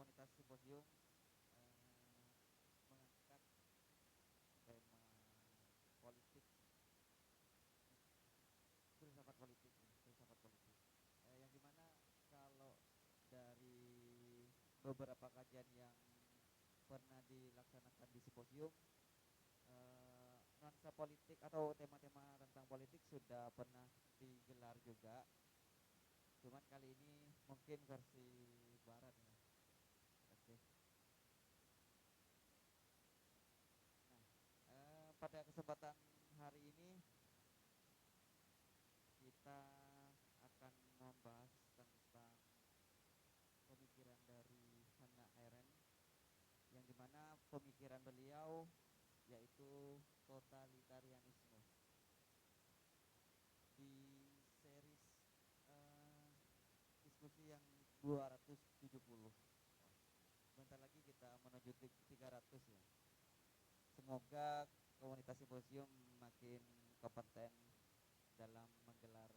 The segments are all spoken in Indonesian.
komunitas simposium mengangkat tema politik, filsafat politik, filsafat politik. Yang dimana kalau dari beberapa kajian yang pernah dilaksanakan di simposium, nuansa politik atau tema-tema tentang politik sudah pernah digelar juga. Cuman kali ini mungkin versi barat ya. Oke. Nah, pada kesempatan hari ini kita akan membahas tentang pemikiran dari Hannah Arendt, yang dimana pemikiran beliau yaitu totalitarianisme. Di series diskusi yang 270. Sebentar lagi kita menuju 300 ya. Semoga komunitas simposium makin kompeten dalam menggelar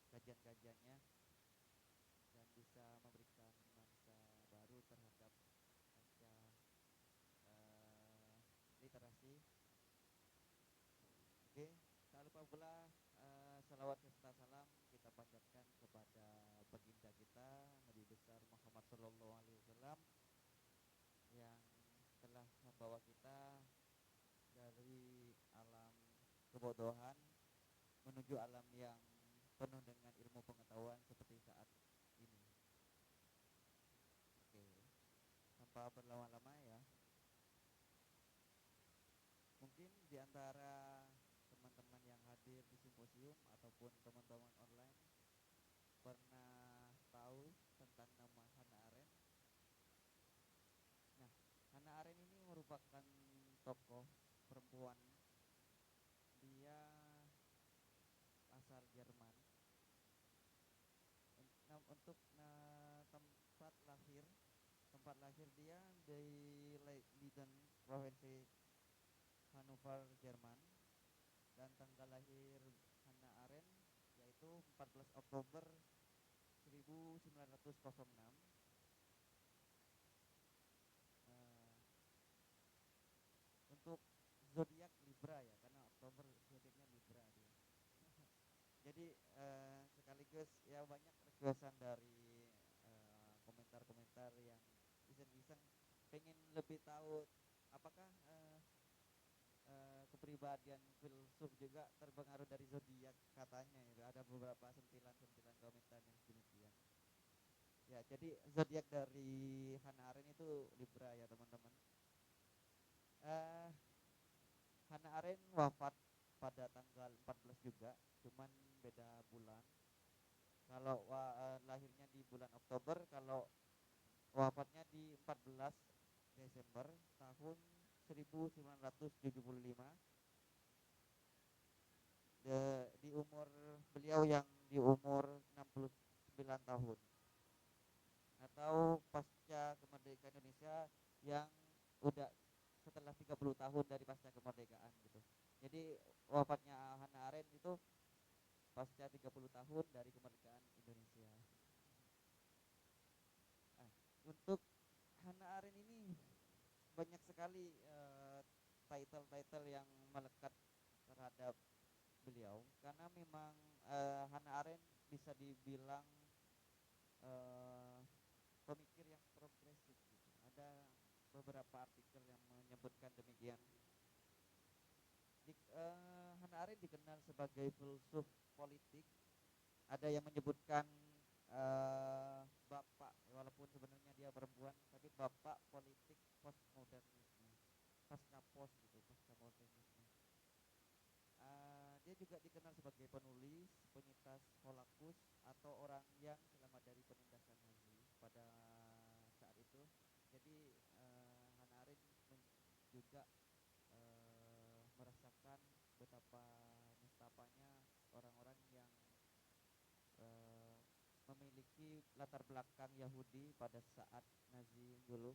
kajian-kajiannya dan bisa memberikan nuansa baru terhadap pasca literasi. Oke, tak lupa pula salawat serta salam kita panjatkan kepada baginda kita Nabi besar Muhammad Sallallahu Alaihi Wasallam yang telah membawa kita dari alam kebodohan menuju alam yang penuh dengan ilmu pengetahuan seperti saat ini. Oke, tanpa berlama-lama ya, mungkin di antara teman-teman yang hadir di simposium ataupun teman-teman online pernah tahu tentang nama Hannah Arendt. Nah, Hannah Arendt ini merupakan tokoh perempuan. Dia asal Jerman. Untuk tempat lahir dia di Leiden, provinsi Hannover, Jerman, dan tanggal lahir Hannah Arendt yaitu 14 Oktober 1906. Untuk zodiak Libra ya, karena Oktober zodiaknya Libra dia. Jadi sekaligus ya banyak requestan dari komentar-komentar yang iseng-iseng pengen lebih tahu apakah kepribadian filsuf juga terpengaruh dari zodiak katanya itu. Ada beberapa sentilan-sentilan komentar yang demikian. Ya, jadi zodiak dari Hannah Arendt itu Libra ya, teman-teman. Hannah Arendt wafat pada tanggal 14 juga, cuman beda bulan. Kalau lahirnya di bulan Oktober, kalau wafatnya di 14 Desember tahun 1975. Di umur beliau yang di umur 69 tahun, atau pasca kemerdekaan Indonesia yang udah setelah 30 tahun dari pasca kemerdekaan gitu. Jadi wafatnya Hannah Arendt itu pasca 30 tahun dari kemerdekaan Indonesia. Untuk Hannah Arendt ini banyak sekali title-title yang melekat terhadap beliau, karena memang Hannah Arendt bisa dibilang pemikir yang progresif gitu. Ada beberapa artikel yang menyebutkan demikian. Hannah Arendt dikenal sebagai filsuf politik. Ada yang menyebutkan bapak, walaupun sebenarnya dia perempuan, tapi bapak politik postmodernisme, pasca post gitu, pasca modernisme. Dia juga dikenal sebagai penulis, penyintas Holocaust, atau orang yang selamat dari penindasan Nazi pada saat itu. Jadi Hannah Arendt juga merasakan betapa nestapanya orang-orang yang memiliki latar belakang Yahudi pada saat Nazi dulu.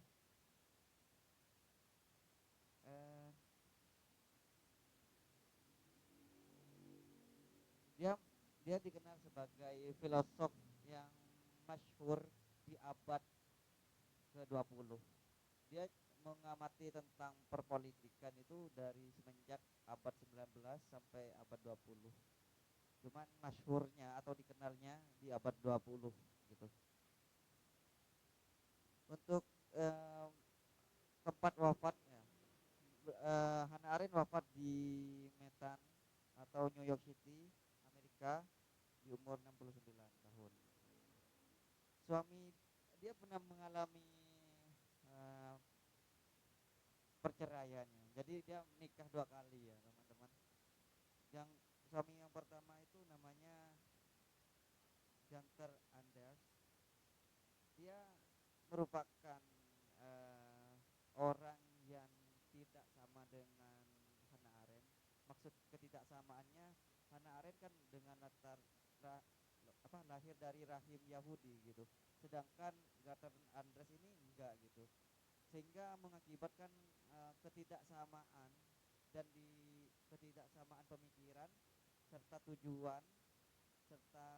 Dia dikenal sebagai filosof yang masyhur di abad ke-20. Dia mengamati tentang perpolitikan itu dari semenjak abad 19 sampai abad 20. Cuman masyhurnya atau dikenalnya di abad 20 gitu. Untuk eh, tempat wafatnya, Hannah Arendt wafat di Manhattan atau New York City, Amerika di umur 69 tahun. Suami dia pernah mengalami eh, perceraiannya. Jadi dia menikah 2 kali ya, teman-teman. Yang suami yang pertama itu namanya Janter Anders. Dia merupakan eh, orang yang tidak sama dengan Hannah Arendt. Maksud ketidaksamaannya, Hannah Arendt kan dengan latar lahir dari rahim Yahudi gitu. Sedangkan Gater Andres ini enggak gitu. Sehingga mengakibatkan ketidaksamaan, dan di ketidaksamaan pemikiran serta tujuan serta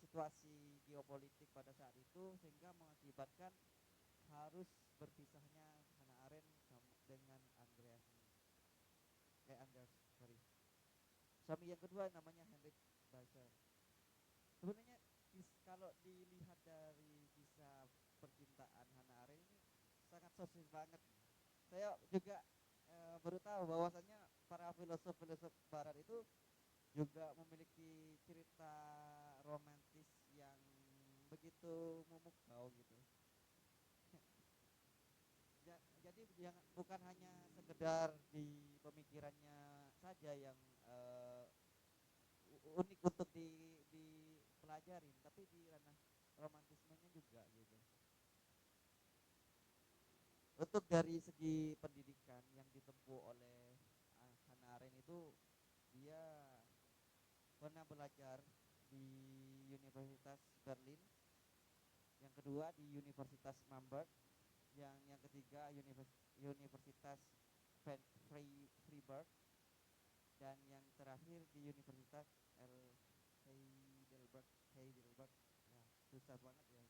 situasi geopolitik pada saat itu, sehingga mengakibatkan harus berpisahnya Hannah Arendt dengan Anders, sorry. Suami yang kedua namanya Henrik Basser. Sebenarnya kalau dilihat dari kisah percintaan Hannah Arendt ini sangat sosis banget. Saya juga baru tahu bahwasannya para filosof-filosof barat itu juga memiliki cerita romantis yang begitu memukau gitu. Jadi bukan hanya sekedar di pemikirannya saja yang unik untuk dipelajarin, tapi di ranah romantismenya juga gitu. Untuk dari segi pendidikan yang ditempuh oleh Hannah Arendt itu, dia pernah belajar di Universitas Berlin, yang kedua di Universitas Marburg, yang ketiga Universitas Freiburg, dan yang terakhir di Universitas Heidelberg. Ya, susah banget ya.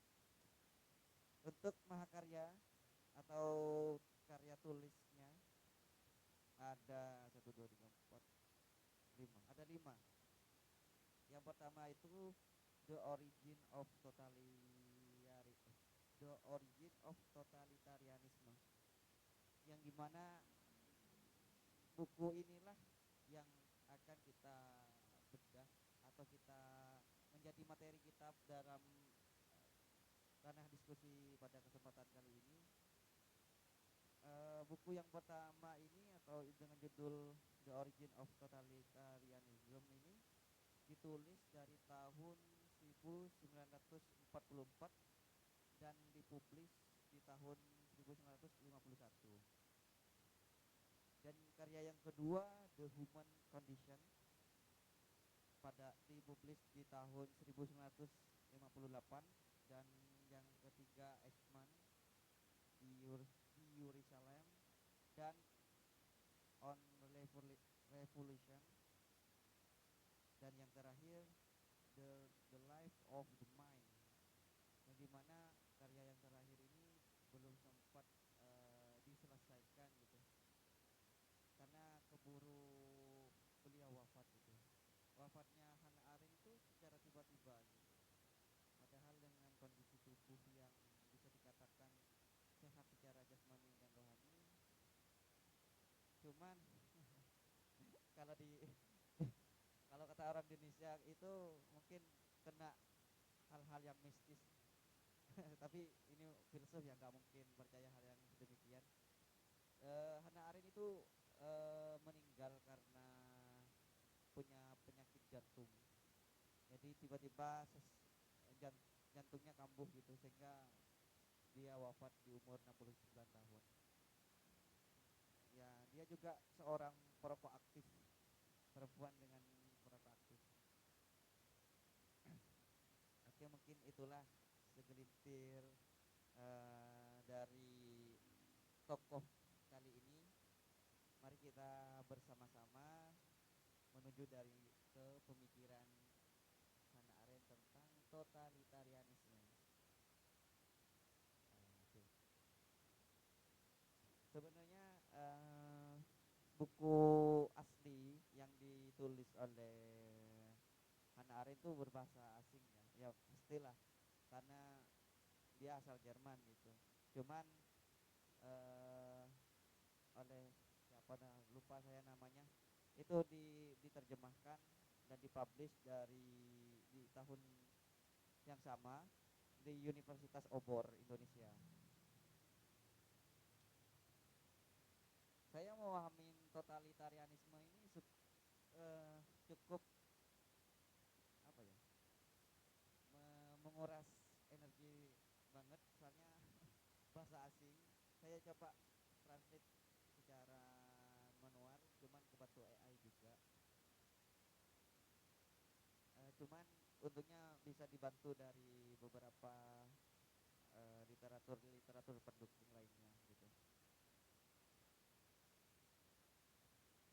Untuk mahakarya atau karya tulisnya ada 1, 2, 3, 4, 5. Ada 5. Yang pertama itu The Origin of Totalitarianism, yang dimana buku inilah yang akan kita bedah atau kita menjadi materi kita dalam ranah diskusi pada kesempatan kali ini. Buku yang pertama ini atau dengan judul The Origin of Totalitarianism ini ditulis dari tahun 1944 dan dipublis di tahun 1951. Dan karya yang kedua The Human Condition dipublis di tahun 1958, dan yang ketiga Eichmann di Yerusalem, dan On Revolution, dan yang terakhir The Life of the Mind, yang dimana karya yang terakhir ini belum sempat diselesaikan gitu, karena keburu beliau wafat gitu. Wafatnya Hannah Arendt itu secara tiba-tiba gitu, padahal dengan kondisi tubuh yang bisa dikatakan sehat secara jasmani dan rohani. Cuman kalau di kalau kata orang Indonesia itu mungkin kena hal-hal yang mistis. Tapi ini filsuf yang nggak mungkin percaya hal yang demikian. Hannah Arendt itu meninggal karena punya penyakit jantung. Jadi tiba-tiba jantungnya kambuh gitu, sehingga dia wafat di umur 69 tahun. Ya, dia juga seorang perokok aktif, perempuan dengan perokok aktif. Oke, mungkin itulah segelintir dari tokoh kali ini. Mari kita bersama-sama menuju ke pemikiran Hannah Arendt tentang totalitarianisme. Sebenarnya buku asli yang ditulis oleh Hannah Arendt itu berbahasa asing ya. Ya pastilah karena dia asal Jerman gitu. Cuman eh, oleh siapa lupa saya namanya itu diterjemahkan dan dipublish di tahun yang sama di Universitas Obor Indonesia. Saya memahami totalitarianisme ini cukup apa ya, menguras energi banget soalnya bahasa asing. Saya coba translate secara manual, cuman kebantu AI juga. Cuman untungnya bisa dibantu dari beberapa literatur pendukung lainnya gitu.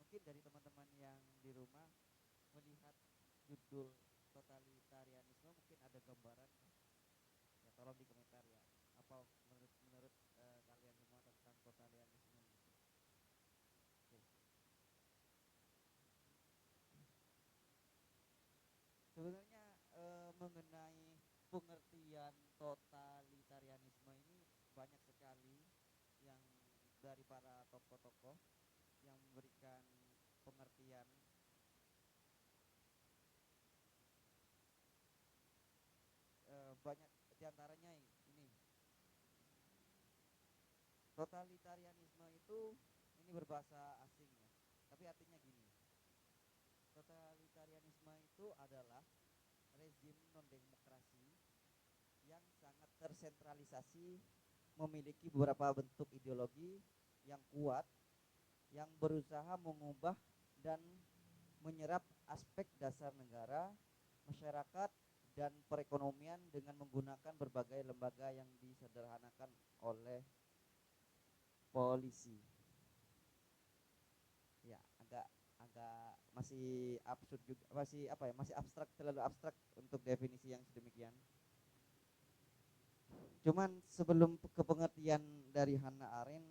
Mungkin dari teman-teman yang di rumah melihat judul totalitarianisme mungkin ada gambaran ya, tolong di komentar ya apa menurut kalian semua tentang totalitarianisme gitu. Oke. Sebenarnya mengenai pengertian totalitarianisme ini banyak sekali yang dari para tokoh-tokoh yang memberikan pengertian. Banyak diantaranya ini totalitarianisme itu ini berbahasa asing ya, tapi artinya gini, totalitarianisme itu adalah rezim non demokrasi yang sangat tersentralisasi, memiliki beberapa bentuk ideologi yang kuat, yang berusaha mengubah dan menyerap aspek dasar negara, masyarakat, dan perekonomian dengan menggunakan berbagai lembaga yang disederhanakan oleh polisi. Ya, agak agak masih absurd juga, masih apa ya, masih abstrak, terlalu abstrak untuk definisi yang sedemikian. Cuman sebelum ke pengertian dari Hannah Arendt,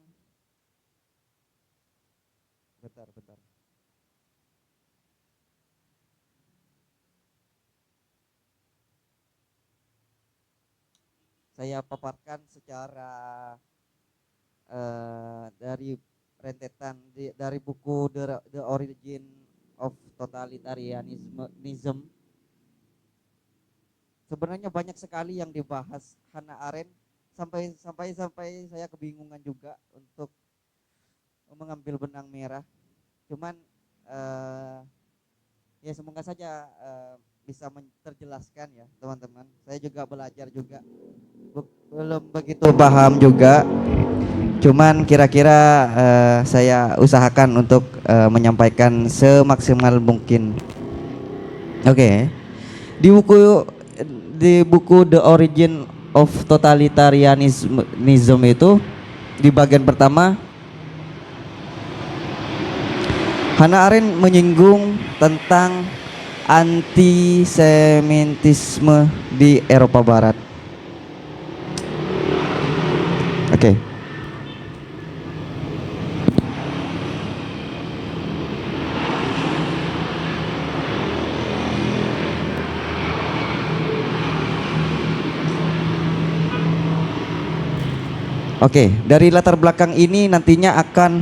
bentar. Saya paparkan secara dari rentetan dari buku The Origin of Totalitarianism. Sebenarnya banyak sekali yang dibahas Hannah Arendt sampai saya kebingungan juga untuk mengambil benang merah. Cuman ya semoga saja bisa terjelaskan ya teman-teman. Saya juga belajar juga, belum begitu paham juga. Cuman kira-kira saya usahakan untuk menyampaikan semaksimal mungkin. Oke. Di buku The Origin of Totalitarianism itu di bagian pertama Hannah Arendt menyinggung tentang antisemitisme di Eropa Barat. Oke. Oke, dari latar belakang ini nantinya akan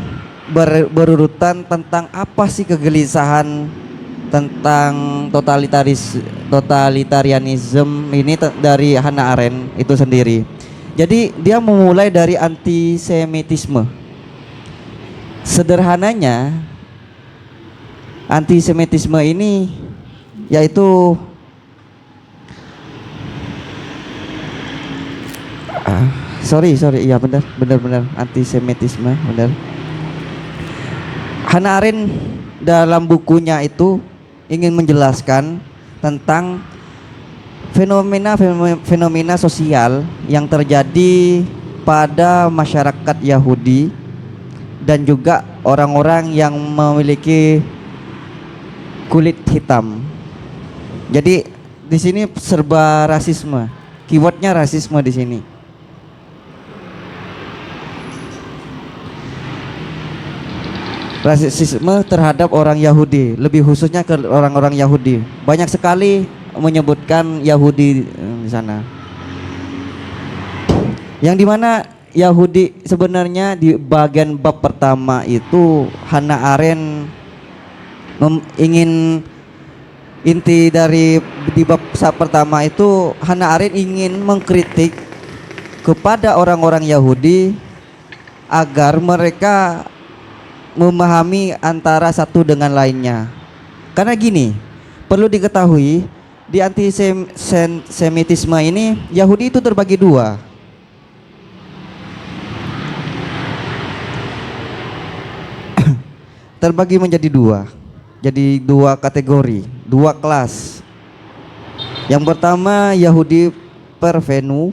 berurutan tentang apa sih kegelisahan tentang totalitarianism ini dari Hannah Arendt itu sendiri. Jadi dia memulai dari antisemitisme. Sederhananya antisemitisme ini yaitu sorry iya benar antisemitisme benar. Hannah Arendt dalam bukunya itu ingin menjelaskan tentang fenomena sosial yang terjadi pada masyarakat Yahudi dan juga orang-orang yang memiliki kulit hitam. Jadi di sini serba rasisme. Keywordnya rasisme di sini. rasisme terhadap orang Yahudi, lebih khususnya ke orang-orang Yahudi. Banyak sekali menyebutkan Yahudi di sana. Yang dimana Yahudi sebenarnya di bagian bab pertama itu Hannah Arendt ingin inti dari di bab pertama itu Hannah Arendt ingin mengkritik kepada orang-orang Yahudi agar mereka memahami antara satu dengan lainnya. Karena gini, perlu diketahui di antisemitisme ini Yahudi itu terbagi dua. Terbagi menjadi dua. Jadi dua kategori, dua kelas. Yang pertama Yahudi Parvenu.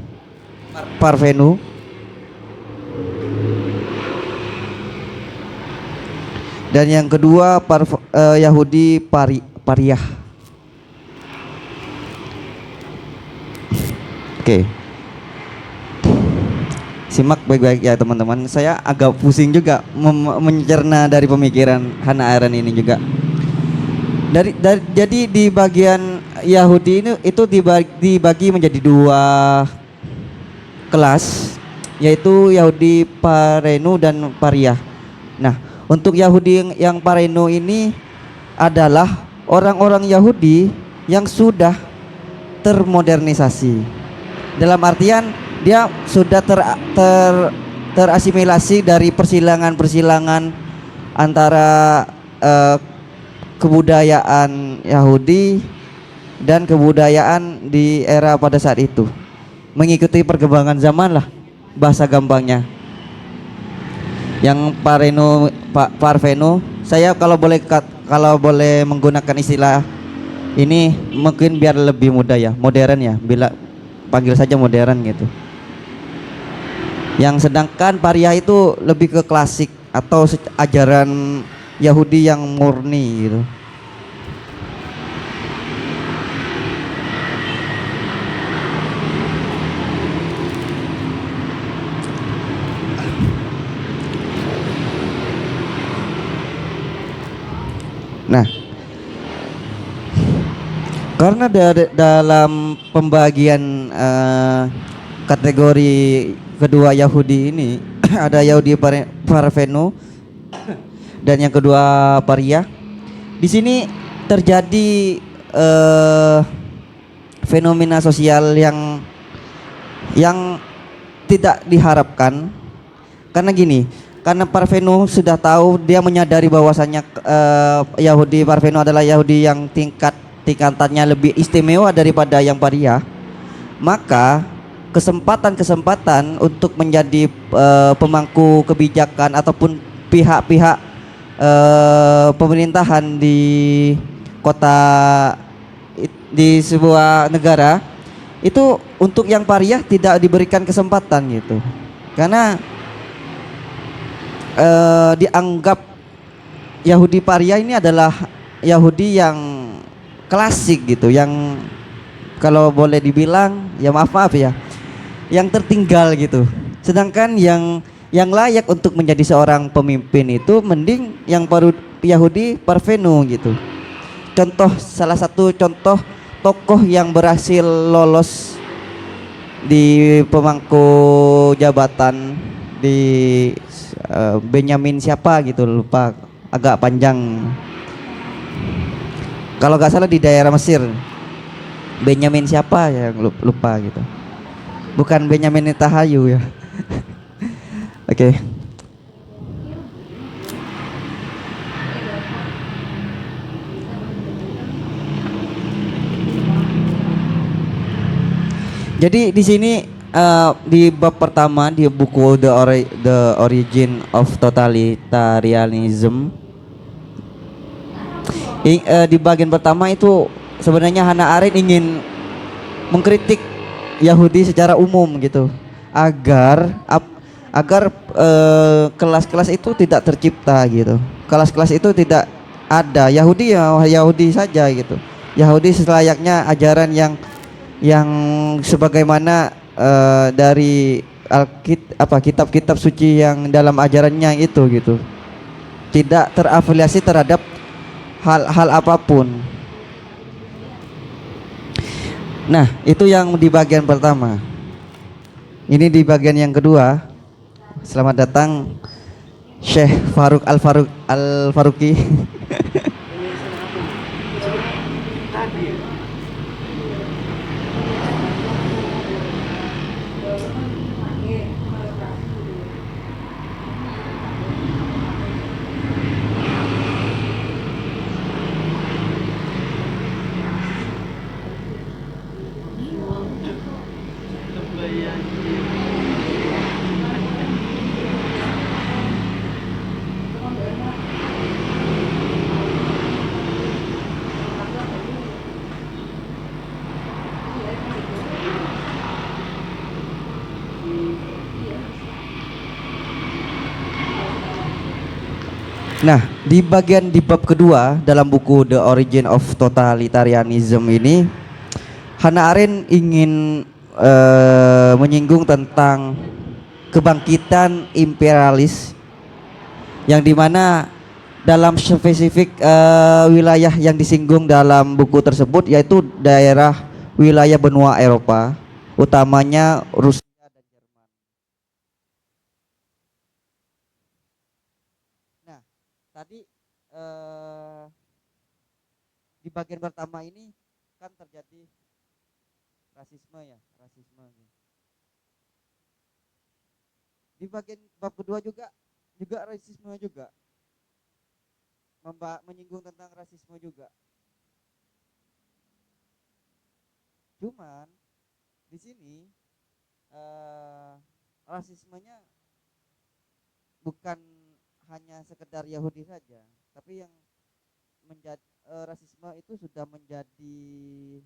Dan yang kedua Yahudi Pariah. Oke. Simak baik-baik ya teman-teman. Saya agak pusing juga mencerna dari pemikiran Hannah Arendt ini juga. Jadi di bagian Yahudi ini itu dibagi menjadi dua kelas, yaitu Yahudi Parenu dan Pariah. Nah, untuk Yahudi yang Parenu ini adalah orang-orang Yahudi yang sudah termodernisasi. Dalam artian dia sudah terasimilasi dari persilangan antara kebudayaan Yahudi dan kebudayaan di era pada saat itu, mengikuti perkembangan zaman lah bahasa gampangnya. Yang Parvenu, saya kalau boleh menggunakan istilah ini mungkin biar lebih mudah ya, modern ya, bila panggil saja modern gitu. Yang sedangkan Pariah itu lebih ke klasik atau ajaran Yahudi yang murni gitu. Nah, karena dalam pembagian kategori kedua Yahudi ini ada Yahudi Parvenu dan yang kedua Pariah. Di sini terjadi fenomena sosial yang tidak diharapkan. Karena gini, karena Parvenu sudah tahu, dia menyadari bahwasannya Yahudi Parvenu adalah Yahudi yang tingkatannya lebih istimewa daripada yang Pariah. Maka kesempatan untuk menjadi pemangku kebijakan ataupun pihak-pihak pemerintahan di kota di sebuah negara itu untuk yang Pariah tidak diberikan kesempatan gitu, karena dianggap Yahudi Pariah ini adalah Yahudi yang klasik gitu, yang kalau boleh dibilang ya maaf ya, yang tertinggal gitu. Sedangkan yang layak untuk menjadi seorang pemimpin itu mending yang Yahudi Parvenu gitu. Salah satu contoh tokoh yang berhasil lolos di pemangku jabatan di Benyamin siapa gitu, lupa, agak panjang. Kalau nggak salah di daerah Mesir. Benyamin siapa ya, lupa gitu. Bukan Benyamin Netanyahu ya. Oke. Jadi di sini di bab pertama di buku The Origin of Totalitarianism, di bagian pertama itu sebenarnya Hannah Arendt ingin mengkritik Yahudi secara umum gitu, agar kelas-kelas itu tidak tercipta gitu. Kelas-kelas itu tidak ada. Yahudi ya Yahudi saja gitu. Yahudi selayaknya ajaran yang sebagaimana dari kitab-kitab suci yang dalam ajarannya itu gitu. tidak terafiliasi terhadap hal-hal apapun. Nah, itu yang di bagian pertama. Ini di bagian yang kedua. Selamat datang Syekh Al Faruqi. Nah, di bab kedua dalam buku The Origin of Totalitarianism ini, Hannah Arendt ingin menyinggung tentang kebangkitan imperialis yang dimana dalam spesifik wilayah yang disinggung dalam buku tersebut yaitu daerah wilayah benua Eropa, utamanya Rusia dan Jerman. Nah, tadi di bagian pertama ini kan terjadi rasisme ya, rasisme. Di bagian bab kedua juga rasisme juga, menyinggung tentang rasisme juga. Cuman di sini rasismenya bukan hanya sekedar Yahudi saja, tapi yang menjadi rasisme itu sudah menjadi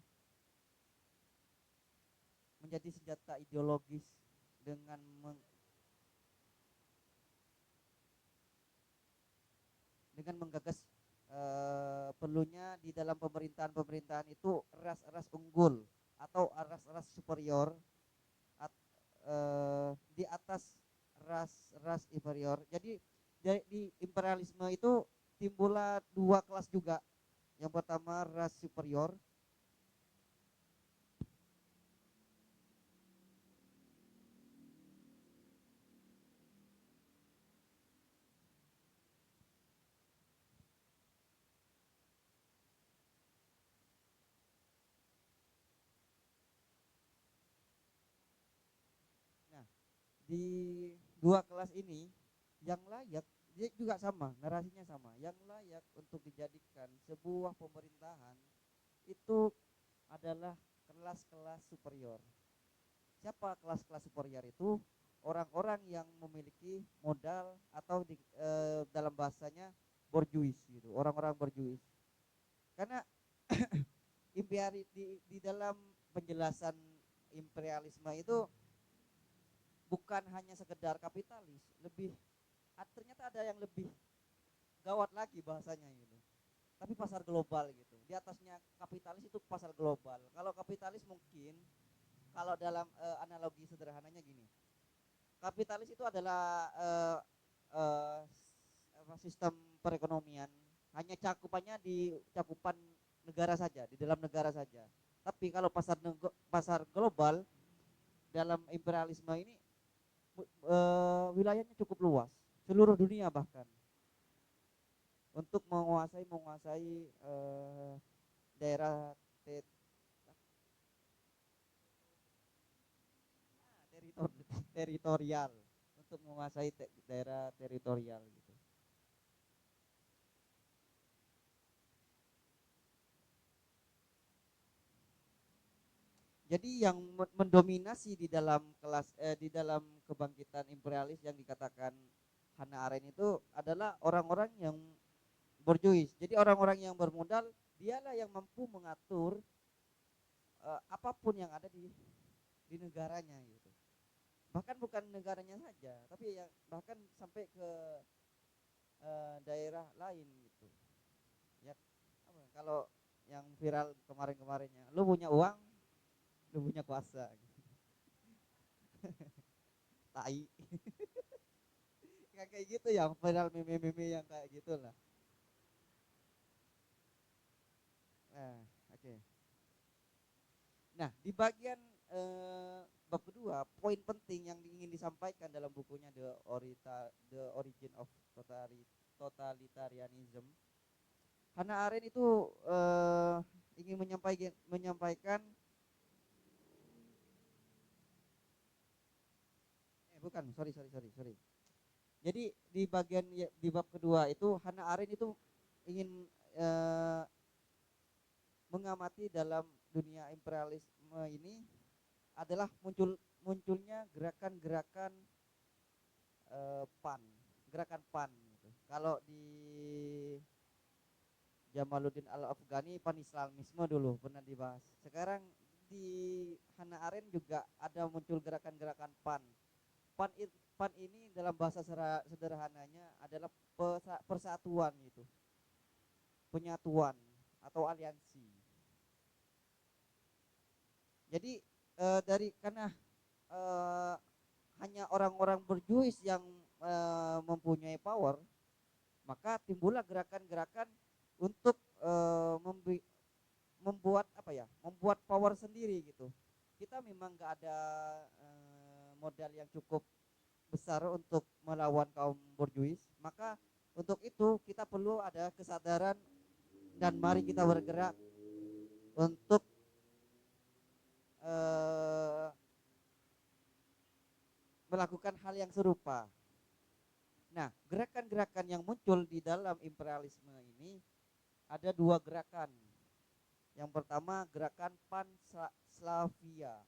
senjata ideologis dengan menggagas perlunya di dalam pemerintahan itu ras-ras unggul atau ras-ras superior di atas ras-ras inferior. Jadi di imperialisme itu timbullah dua kelas juga. Yang pertama ras superior. Nah, di dua kelas ini yang layak, dia juga sama, narasinya sama, yang layak untuk dijadikan sebuah pemerintahan itu adalah kelas-kelas superior. Siapa kelas-kelas superior itu? Orang-orang yang memiliki modal atau dalam bahasanya borjuis gitu, orang-orang borjuis. Karena di dalam penjelasan imperialisme itu bukan hanya sekedar kapitalis, ternyata ada yang lebih gawat lagi bahasanya gitu. Tapi pasar global gitu. Di atasnya kapitalis itu pasar global. Kalau kapitalis mungkin kalau dalam analogi sederhananya gini. Kapitalis itu adalah sistem perekonomian, hanya cakupannya di cakupan negara saja, di dalam negara saja. Tapi kalau pasar global dalam imperialisme ini wilayahnya cukup luas, seluruh dunia bahkan, untuk menguasai daerah teritorial, untuk menguasai daerah teritorial gitu. Jadi yang mendominasi di dalam di dalam kebangkitan imperialis yang dikatakan Hannah Arendt itu adalah orang-orang yang borjuis. Jadi orang-orang yang bermodal, dialah yang mampu mengatur apapun yang ada di negaranya gitu. Bahkan bukan negaranya saja, tapi yang bahkan sampai ke daerah lain gitu. Ya, kalau yang viral kemarin-kemarinnya, lu punya uang, lu punya kuasa gitu. Tai. yang kayak gitu ya, viral meme-meme yang kayak gitulah. Nah, oke. Nah, di bagian bab kedua, poin penting yang ingin disampaikan dalam bukunya The Origin of Totalitarianism, Hannah Arendt itu ingin menyampaikan bukan, sorry. Jadi di bagian di bab kedua itu Hannah Arendt itu ingin eh, mengamati dalam dunia imperialisme ini adalah munculnya gerakan-gerakan PAN, gerakan PAN gitu. Kalau di Jamaluddin Al-Afghani pan-Islamisme dulu pernah dibahas. Sekarang di Hannah Arendt juga ada muncul gerakan-gerakan PAN. PAN ini dalam bahasa sederhananya adalah persatuan gitu, penyatuan atau aliansi. Jadi karena hanya orang-orang berjuis yang mempunyai power, maka timbullah gerakan-gerakan untuk membuat membuat power sendiri gitu. Kita memang nggak ada modal yang cukup besar untuk melawan kaum borjuis, maka untuk itu kita perlu ada kesadaran dan mari kita bergerak untuk melakukan hal yang serupa. Nah, gerakan-gerakan yang muncul di dalam imperialisme ini ada dua gerakan. Yang pertama gerakan Pan-Slavia.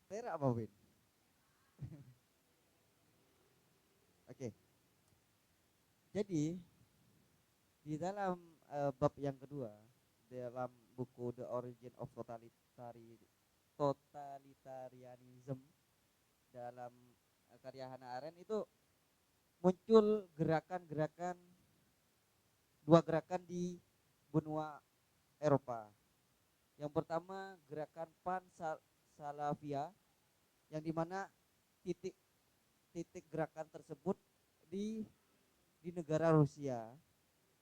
Tera apa, Win? Oke. Jadi di dalam bab yang kedua dalam buku The Origin of Totalitarianism dalam karya Hannah Arendt itu muncul dua gerakan di benua Eropa. Yang pertama gerakan Pan-Slavia yang dimana titik gerakan tersebut di negara Rusia.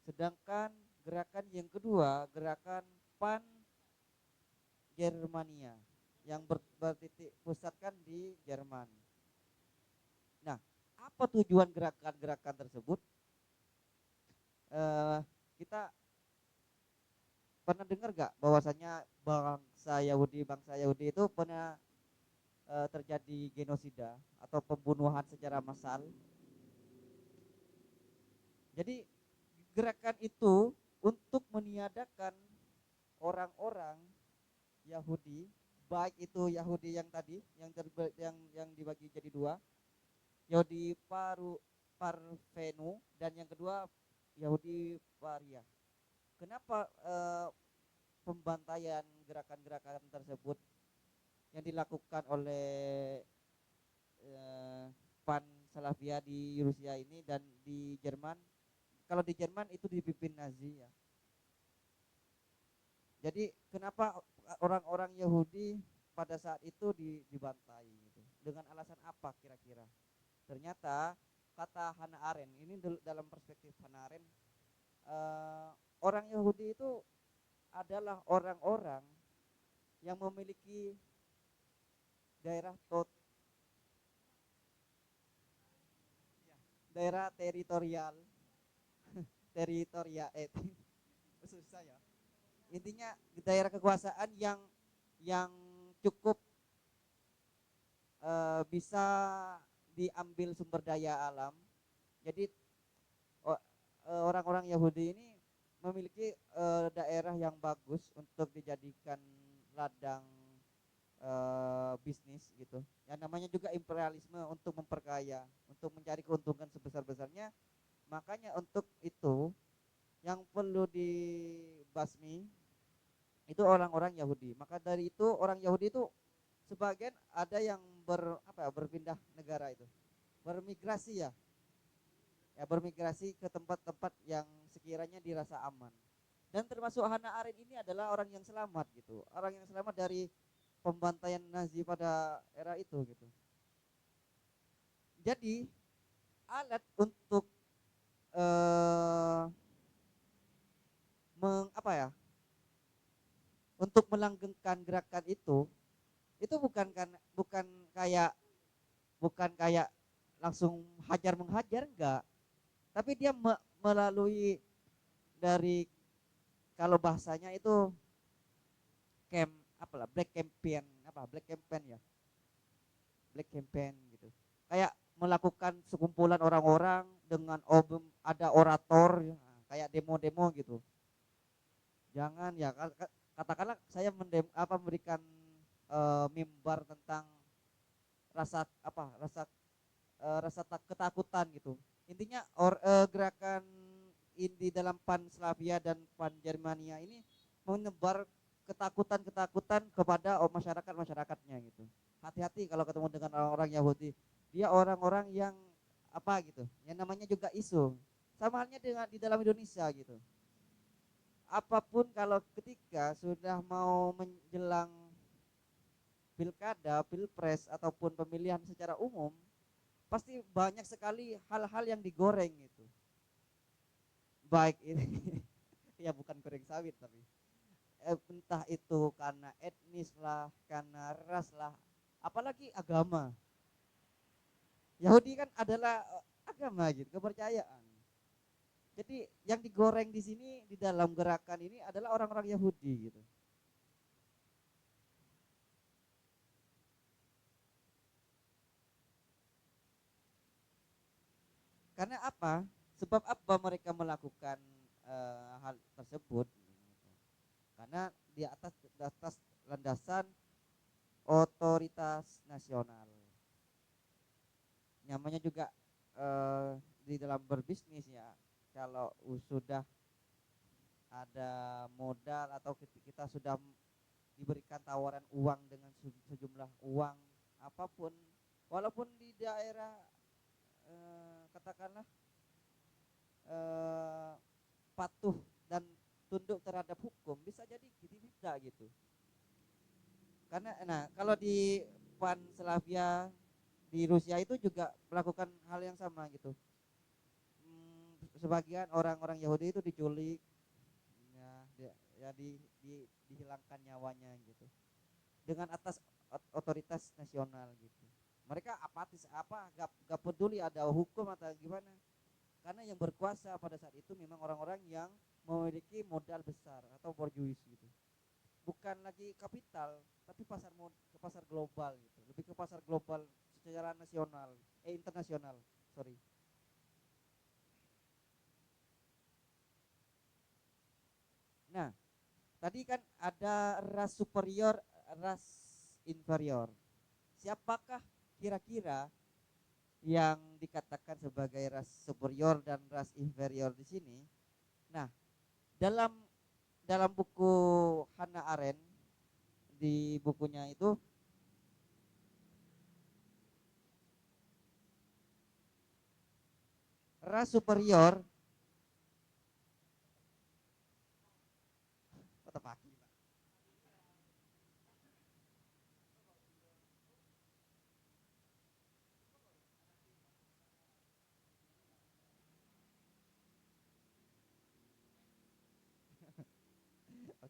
Sedangkan gerakan yang kedua gerakan Pan Germania yang bertitik pusatkan di Jerman. Nah, apa tujuan gerakan-gerakan tersebut? Kita pernah dengar gak bahwasanya bangsa Yahudi itu pernah terjadi genosida atau pembunuhan secara massal. Jadi gerakan itu untuk meniadakan orang-orang Yahudi, baik itu Yahudi yang tadi yang dibagi jadi dua, Yahudi Parvenu dan yang kedua Yahudi Paria. Kenapa pembantaian gerakan-gerakan tersebut yang dilakukan oleh Pan Slavia di Rusia ini dan di Jerman? Kalau di Jerman itu dipimpin Nazi ya. Jadi kenapa orang-orang Yahudi pada saat itu dibantai gitu? Dengan alasan apa kira-kira? Ternyata kata Hannah Arendt ini dalam perspektif Hannah Arendt, orang Yahudi itu adalah orang-orang yang memiliki daerah teritorial susah ya. Intinya daerah kekuasaan yang cukup bisa diambil sumber daya alam. Jadi orang-orang Yahudi ini memiliki daerah yang bagus untuk dijadikan ladang bisnis gitu. Yang namanya juga imperialisme untuk memperkaya, untuk mencari keuntungan sebesar-besarnya. Makanya untuk itu yang perlu dibasmi itu orang-orang Yahudi. Maka dari itu orang Yahudi itu sebagian ada yang berpindah negara itu, bermigrasi ya, bermigrasi ke tempat-tempat yang sekiranya dirasa aman. Dan termasuk Hannah Arendt ini adalah orang yang selamat gitu, orang yang selamat dari pembantaian Nazi pada era itu gitu. Jadi alat untuk eh apa ya? Untuk melanggengkan gerakan itu kayak bukan kayak langsung hajar menghajar enggak, tapi dia melalui dari, kalau bahasanya itu camp apalah, black campaign ya, black campaign gitu, kayak melakukan sekumpulan orang-orang dengan ada orator ya, kayak demo-demo gitu. Jangan ya, katakanlah saya memberikan mimbar tentang ketakutan gitu. Intinya gerakan di dalam Pan Slavia dan Pan Germania ini menebar ketakutan kepada masyarakat-masyarakatnya gitu. Hati-hati kalau ketemu dengan orang-orang Yahudi. Dia orang-orang yang apa gitu. Yang namanya juga isu. Sama halnya dengan di dalam Indonesia gitu. Apapun kalau ketika sudah mau menjelang pilkada, pilpres ataupun pemilihan secara umum, pasti banyak sekali hal-hal yang digoreng gitu. Baik ini ya bukan goreng sawit, tapi entah itu karena etnis lah, karena ras lah, apalagi agama. Yahudi kan adalah agama gitu, kepercayaan. Jadi yang digoreng di sini di dalam gerakan ini adalah orang-orang Yahudi gitu. Karena apa? Sebab apa mereka melakukan hal tersebut? Karena di atas landasan otoritas nasional. Namanya juga di dalam berbisnis ya, kalau sudah ada modal atau kita sudah diberikan tawaran uang dengan sejumlah uang apapun, walaupun di daerah katakanlah eh, patuh dan tunduk terhadap hukum, bisa jadi tidak gitu. Karena nah kalau di Pan-Slavia di Rusia itu juga melakukan hal yang sama gitu. Sebagian orang-orang Yahudi itu diculik, ya, ya dihilangkan nyawanya gitu. Dengan atas otoritas nasional gitu. Mereka apatis, gak peduli ada hukum atau gimana. Karena yang berkuasa pada saat itu memang orang-orang yang memiliki modal besar atau borjuis gitu. Bukan lagi kapital, tapi pasar global gitu. Lebih ke pasar global secara nasional, internasional. Sorry. Nah, tadi kan ada ras superior, ras inferior. Siapakah kira-kira yang dikatakan sebagai ras superior dan ras inferior di sini? Nah, dalam dalam buku Hannah Arendt, di bukunya itu ras superior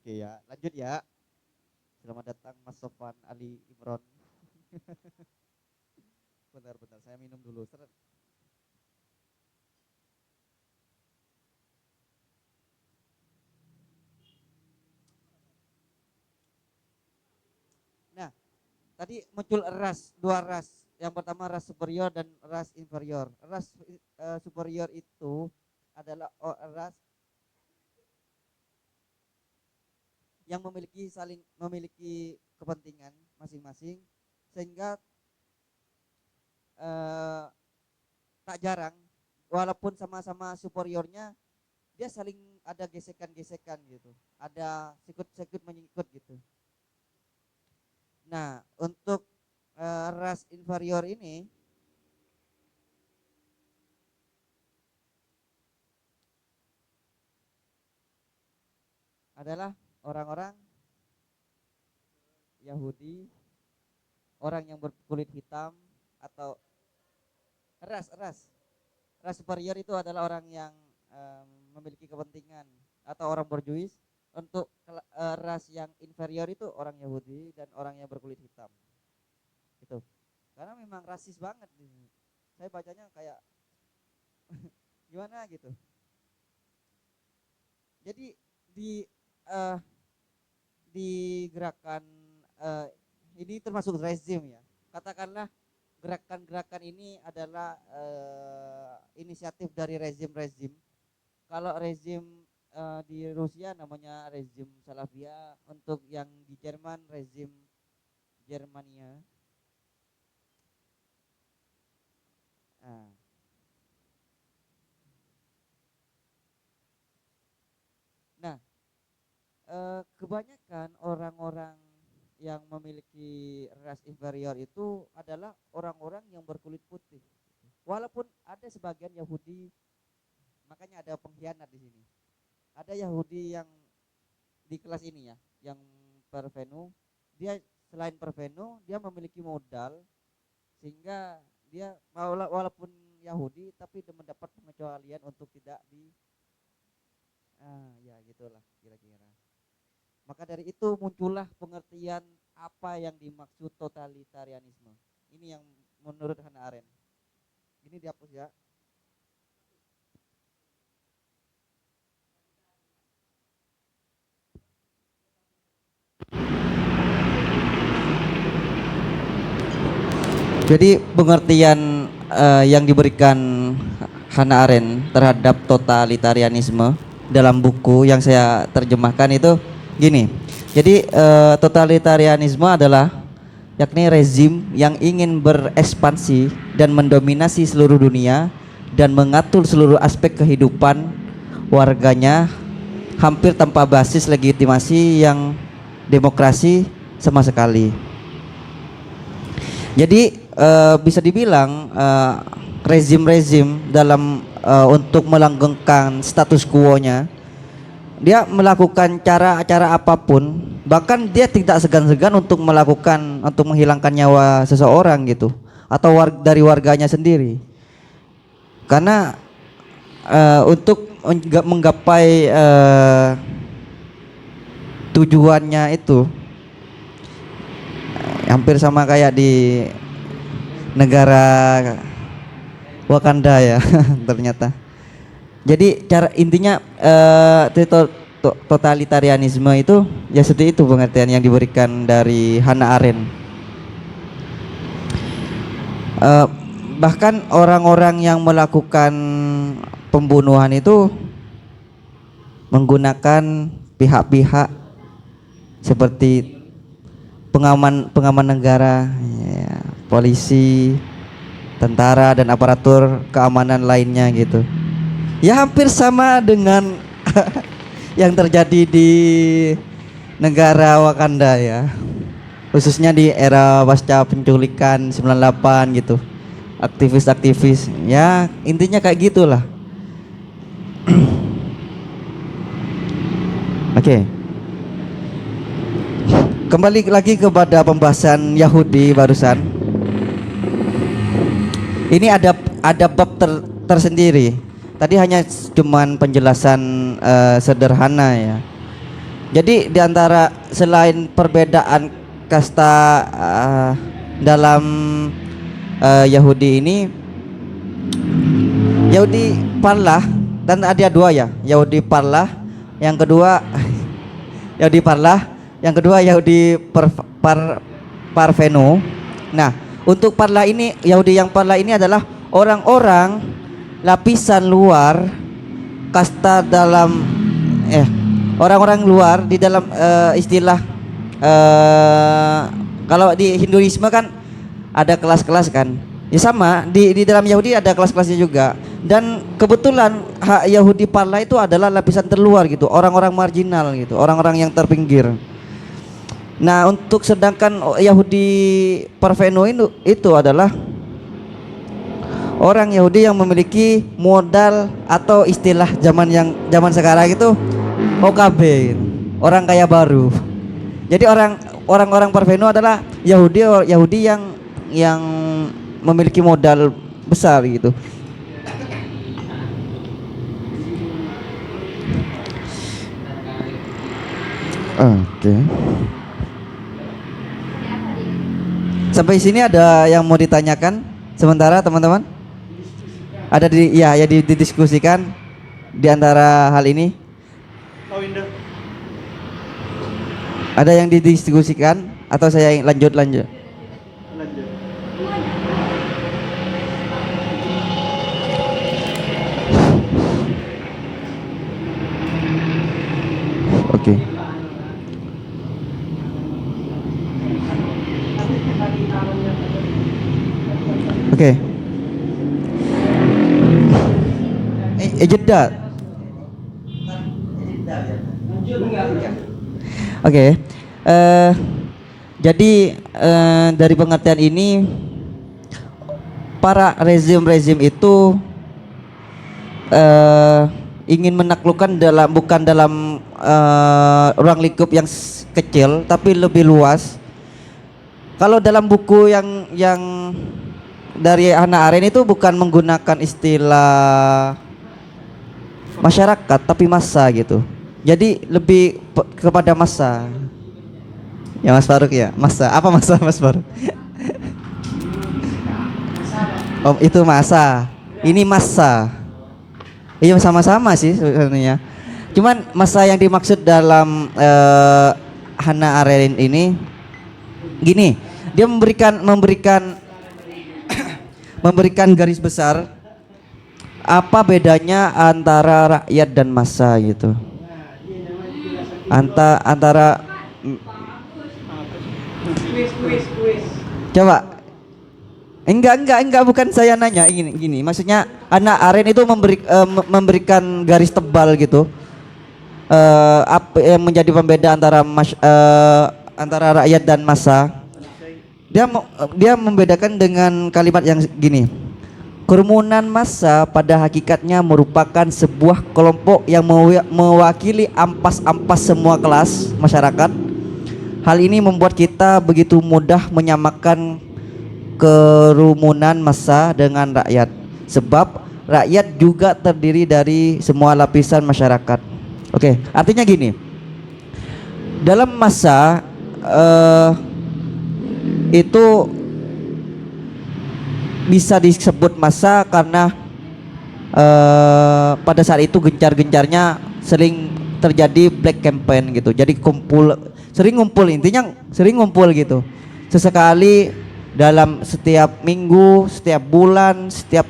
oke ya, lanjut ya. Selamat datang Mas Sofan Ali Imron. Bentar, saya minum dulu. Nah, tadi muncul dua ras. Yang pertama ras superior dan ras inferior. Ras superior itu adalah ras yang memiliki kepentingan masing-masing, sehingga eh, tak jarang walaupun sama-sama superiornya, dia saling ada gesekan-gesekan gitu, ada sikut-sikut menyikut gitu. Nah, untuk ras inferior ini adalah orang-orang Yahudi, orang yang berkulit hitam, atau ras superior itu adalah orang yang memiliki kepentingan, atau orang berjuis. Untuk ras yang inferior itu orang Yahudi dan orang yang berkulit hitam. Itu. Karena memang rasis banget di sini. Saya bacanya kayak gimana gitu. Jadi di eh, di gerakan ini termasuk rezim ya. Katakanlah gerakan-gerakan ini adalah inisiatif dari rezim-rezim. Kalau rezim di Rusia namanya rezim Salafia, untuk yang di Jerman rezim Germania. Nah, nah kebanyakan orang-orang yang memiliki ras inferior itu adalah orang-orang yang berkulit putih. Walaupun ada sebagian Yahudi, makanya ada pengkhianat di sini. Ada Yahudi yang di kelas ini ya, yang Parvenu, dia selain Parvenu dia memiliki modal sehingga dia walaupun Yahudi tapi mendapat pengecualian untuk tidak di ya gitulah kira-kira. Maka dari itu muncullah pengertian apa yang dimaksud totalitarianisme. Ini yang menurut Hannah Arendt. Ini dihapus ya. Jadi pengertian yang diberikan Hannah Arendt terhadap totalitarianisme dalam buku yang saya terjemahkan itu gini. Jadi totalitarianisme adalah yakni rezim yang ingin berekspansi dan mendominasi seluruh dunia dan mengatur seluruh aspek kehidupan warganya hampir tanpa basis legitimasi yang demokrasi sama sekali. Jadi bisa dibilang rezim-rezim dalam untuk melanggengkan status quo-nya, dia melakukan cara-cara apapun, bahkan dia tidak segan-segan untuk menghilangkan nyawa seseorang gitu, atau dari warganya sendiri, karena untuk menggapai tujuannya itu hampir sama kayak di negara Wakanda ya ternyata. Jadi cara intinya totalitarianisme itu ya seperti itu pengertian yang diberikan dari Hannah Arendt. Bahkan orang-orang yang melakukan pembunuhan itu menggunakan pihak-pihak seperti pengaman negara, ya, polisi, tentara dan aparatur keamanan lainnya gitu. Ya hampir sama dengan yang terjadi di negara Wakanda ya. Khususnya di era pasca penculikan 98 gitu. Aktivis-aktivis. Ya, intinya kayak gitulah. Oke. Kembali lagi kepada pembahasan Yahudi barusan. Ini ada bab tersendiri. Tadi hanya cuman penjelasan sederhana ya. Jadi diantara selain perbedaan kasta dalam Yahudi ini, Yahudi Parlah dan ada dua ya, Yahudi Parlah, yang kedua Yahudi Parlah, yang kedua Yahudi Parvenu. Nah, untuk Parlah ini, Yahudi yang Parlah ini adalah orang-orang lapisan luar kasta dalam orang-orang luar di dalam istilah kalau di Hinduisme kan ada kelas-kelas kan. Ya sama di dalam Yahudi ada kelas-kelasnya juga. Dan kebetulan hak Yahudi Parlah itu adalah lapisan terluar gitu, orang-orang marginal gitu, orang-orang yang terpinggir. Nah, untuk sedangkan Yahudi Parvenu itu adalah orang Yahudi yang memiliki modal atau istilah zaman sekarang itu OKB, orang kaya baru. Jadi orang orang-orang Parvenu adalah Yahudi Yahudi yang memiliki modal besar gitu. Oke. Sampai sini ada yang mau ditanyakan? Sementara teman-teman ada didiskusikan di antara hal ini. Ada yang didiskusikan atau saya lanjut? Oke. Oke. Jeda. Oke. Jadi dari pengertian ini para rezim itu ingin menaklukkan bukan dalam ruang lingkup yang kecil tapi lebih luas. Kalau dalam buku yang dari Hannah Arendt itu bukan menggunakan istilah masyarakat tapi massa gitu. Jadi lebih kepada massa. Ya Mas Faruk ya, massa. Apa massa Mas Faruk? Oh, itu massa. Ini massa. Iya sama-sama sih sebenarnya. Cuman massa yang dimaksud dalam Hannah Arendt ini gini, dia memberikan garis besar apa bedanya antara rakyat dan massa gitu. Antara coba enggak bukan saya nanya gini maksudnya Hannah Arendt itu memberikan garis tebal gitu apa yang menjadi pembeda antara rakyat dan massa. Dia membedakan dengan kalimat yang gini. Kerumunan massa pada hakikatnya merupakan sebuah kelompok yang mewakili ampas-ampas semua kelas masyarakat. Hal ini membuat kita begitu mudah menyamakan kerumunan massa dengan rakyat. Sebab rakyat juga terdiri dari semua lapisan masyarakat. Oke, artinya gini. Dalam massa itu bisa disebut massa karena pada saat itu gencar-gencarnya sering terjadi black campaign gitu. Jadi sering ngumpul gitu. Sesekali dalam setiap minggu, setiap bulan, setiap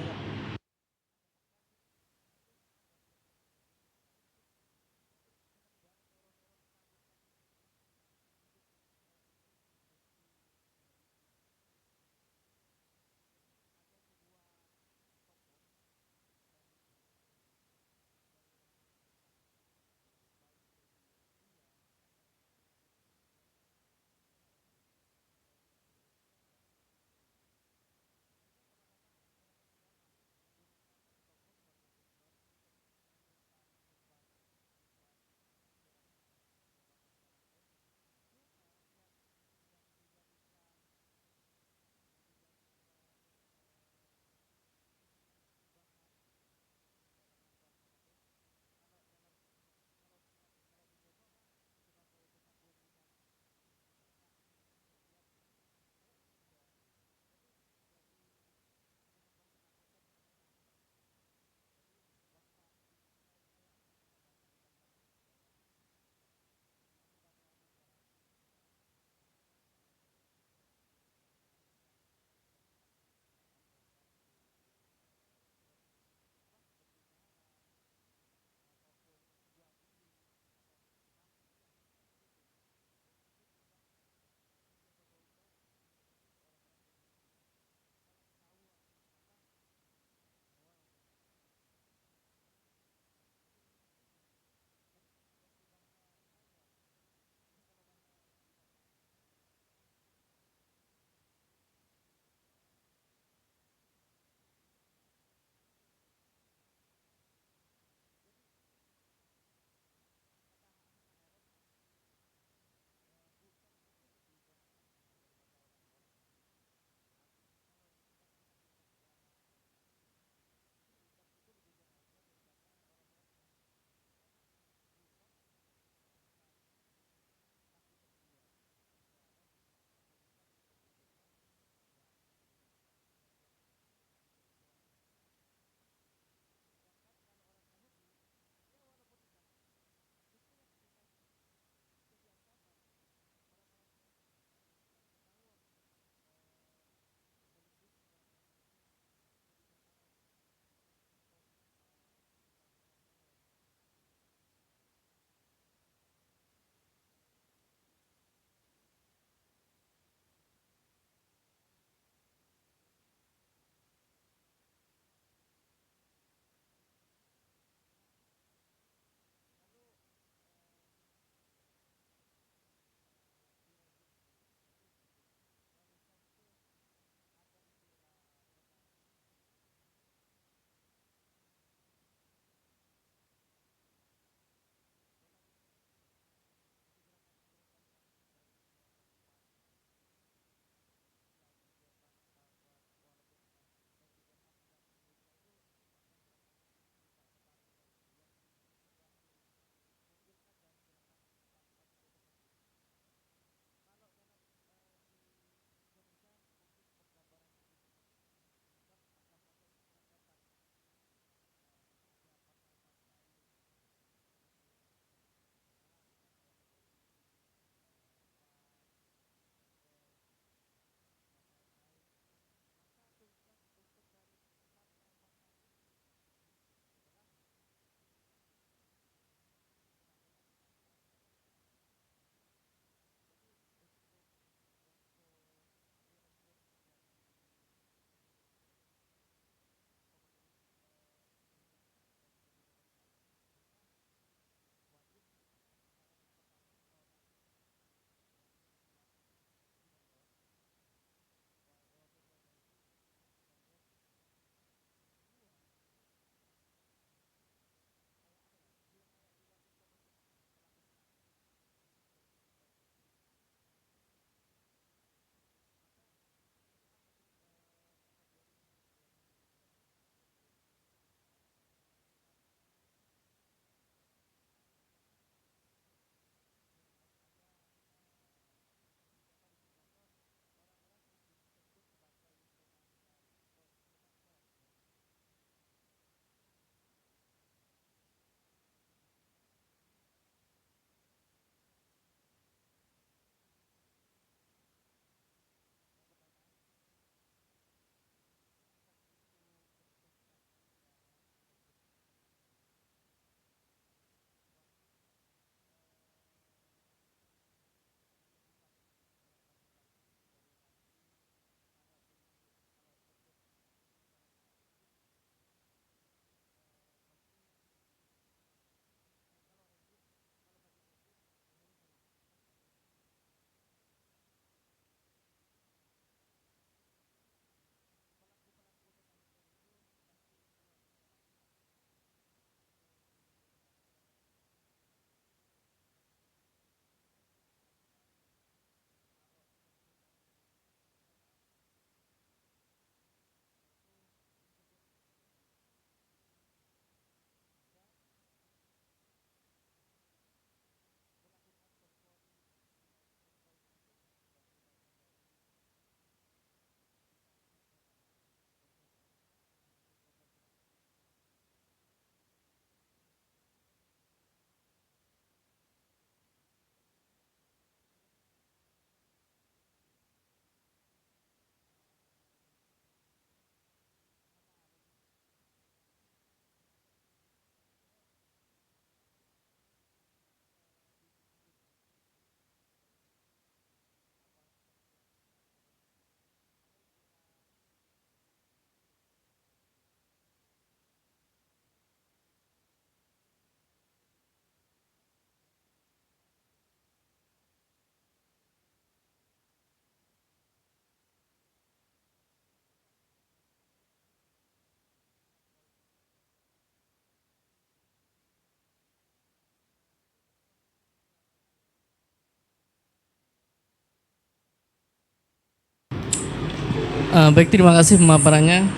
Baik, terima kasih pemaparannya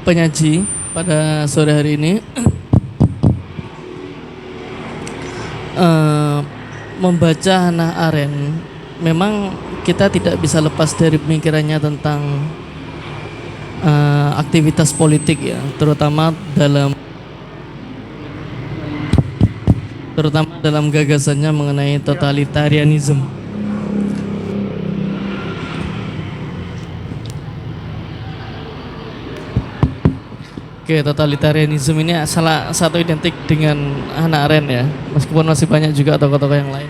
penyaji pada sore hari ini. Eh, Membaca Hannah Arendt, memang kita tidak bisa lepas dari pemikirannya tentang aktivitas politik ya, terutama dalam gagasannya mengenai totalitarianism. Oke, totalitarianism ini salah satu identik dengan Hannah Arendt ya, meskipun masih banyak juga tokoh-tokoh yang lain.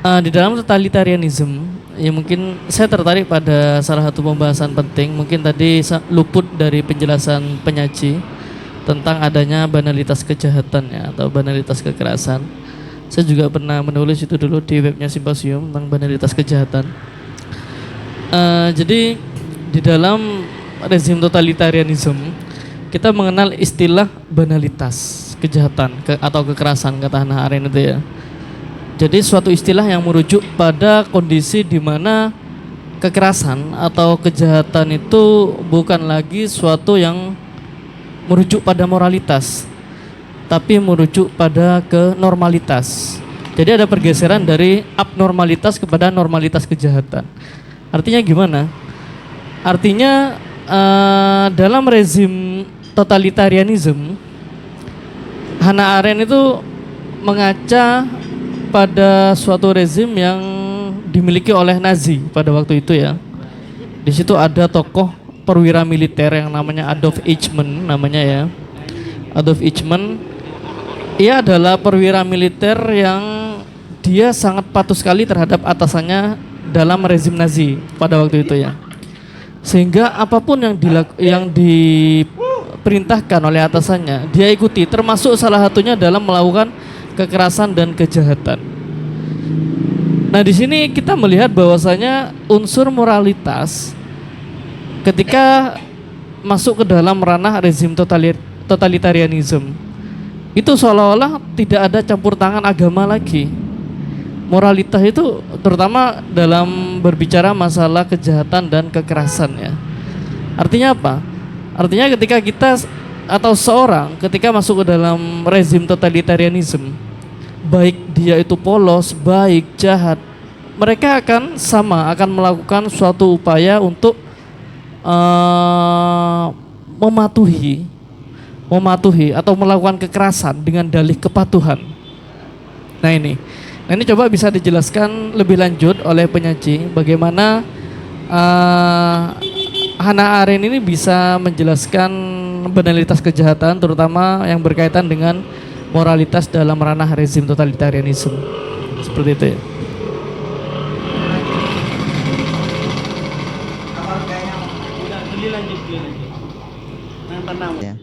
Di dalam totalitarianism, ya mungkin saya tertarik pada salah satu pembahasan penting. Mungkin tadi luput dari penjelasan penyaji tentang adanya banalitas kejahatan ya, atau banalitas kekerasan. Saya juga pernah menulis itu dulu di webnya Simposium tentang banalitas kejahatan. Jadi di dalam rezim totalitarianism kita mengenal istilah banalitas kejahatan atau kekerasan, kata Hannah Arendt itu ya. Jadi suatu istilah yang merujuk pada kondisi di mana kekerasan atau kejahatan itu bukan lagi suatu yang merujuk pada moralitas, tapi merujuk pada kenormalitas. Jadi ada pergeseran dari abnormalitas kepada normalitas kejahatan. Artinya gimana? Artinya dalam rezim totalitarianism, Hannah Arendt itu mengaca pada suatu rezim yang dimiliki oleh Nazi pada waktu itu ya. Di situ ada tokoh perwira militer yang namanya Adolf Eichmann namanya ya. Adolf Eichmann, ia adalah perwira militer yang dia sangat patuh sekali terhadap atasannya dalam rezim Nazi pada waktu itu ya. Sehingga apapun yang diperintahkan oleh atasannya dia ikuti, termasuk salah satunya dalam melakukan kekerasan dan kejahatan. Nah, di sini kita melihat bahwasanya unsur moralitas ketika masuk ke dalam ranah rezim totalitarianism itu seolah-olah tidak ada campur tangan agama lagi. Moralitas itu terutama dalam berbicara masalah kejahatan dan kekerasan ya. Artinya apa? Artinya ketika kita atau seorang ketika masuk ke dalam rezim totalitarianism, baik dia itu polos, baik, jahat, mereka akan melakukan suatu upaya untuk mematuhi atau melakukan kekerasan dengan dalih kepatuhan. Nah ini coba bisa dijelaskan lebih lanjut oleh penyaji bagaimana Hannah Arendt ini bisa menjelaskan banalitas kejahatan, terutama yang berkaitan dengan moralitas dalam ranah rezim totalitarianisme. Seperti itu ya. Ya.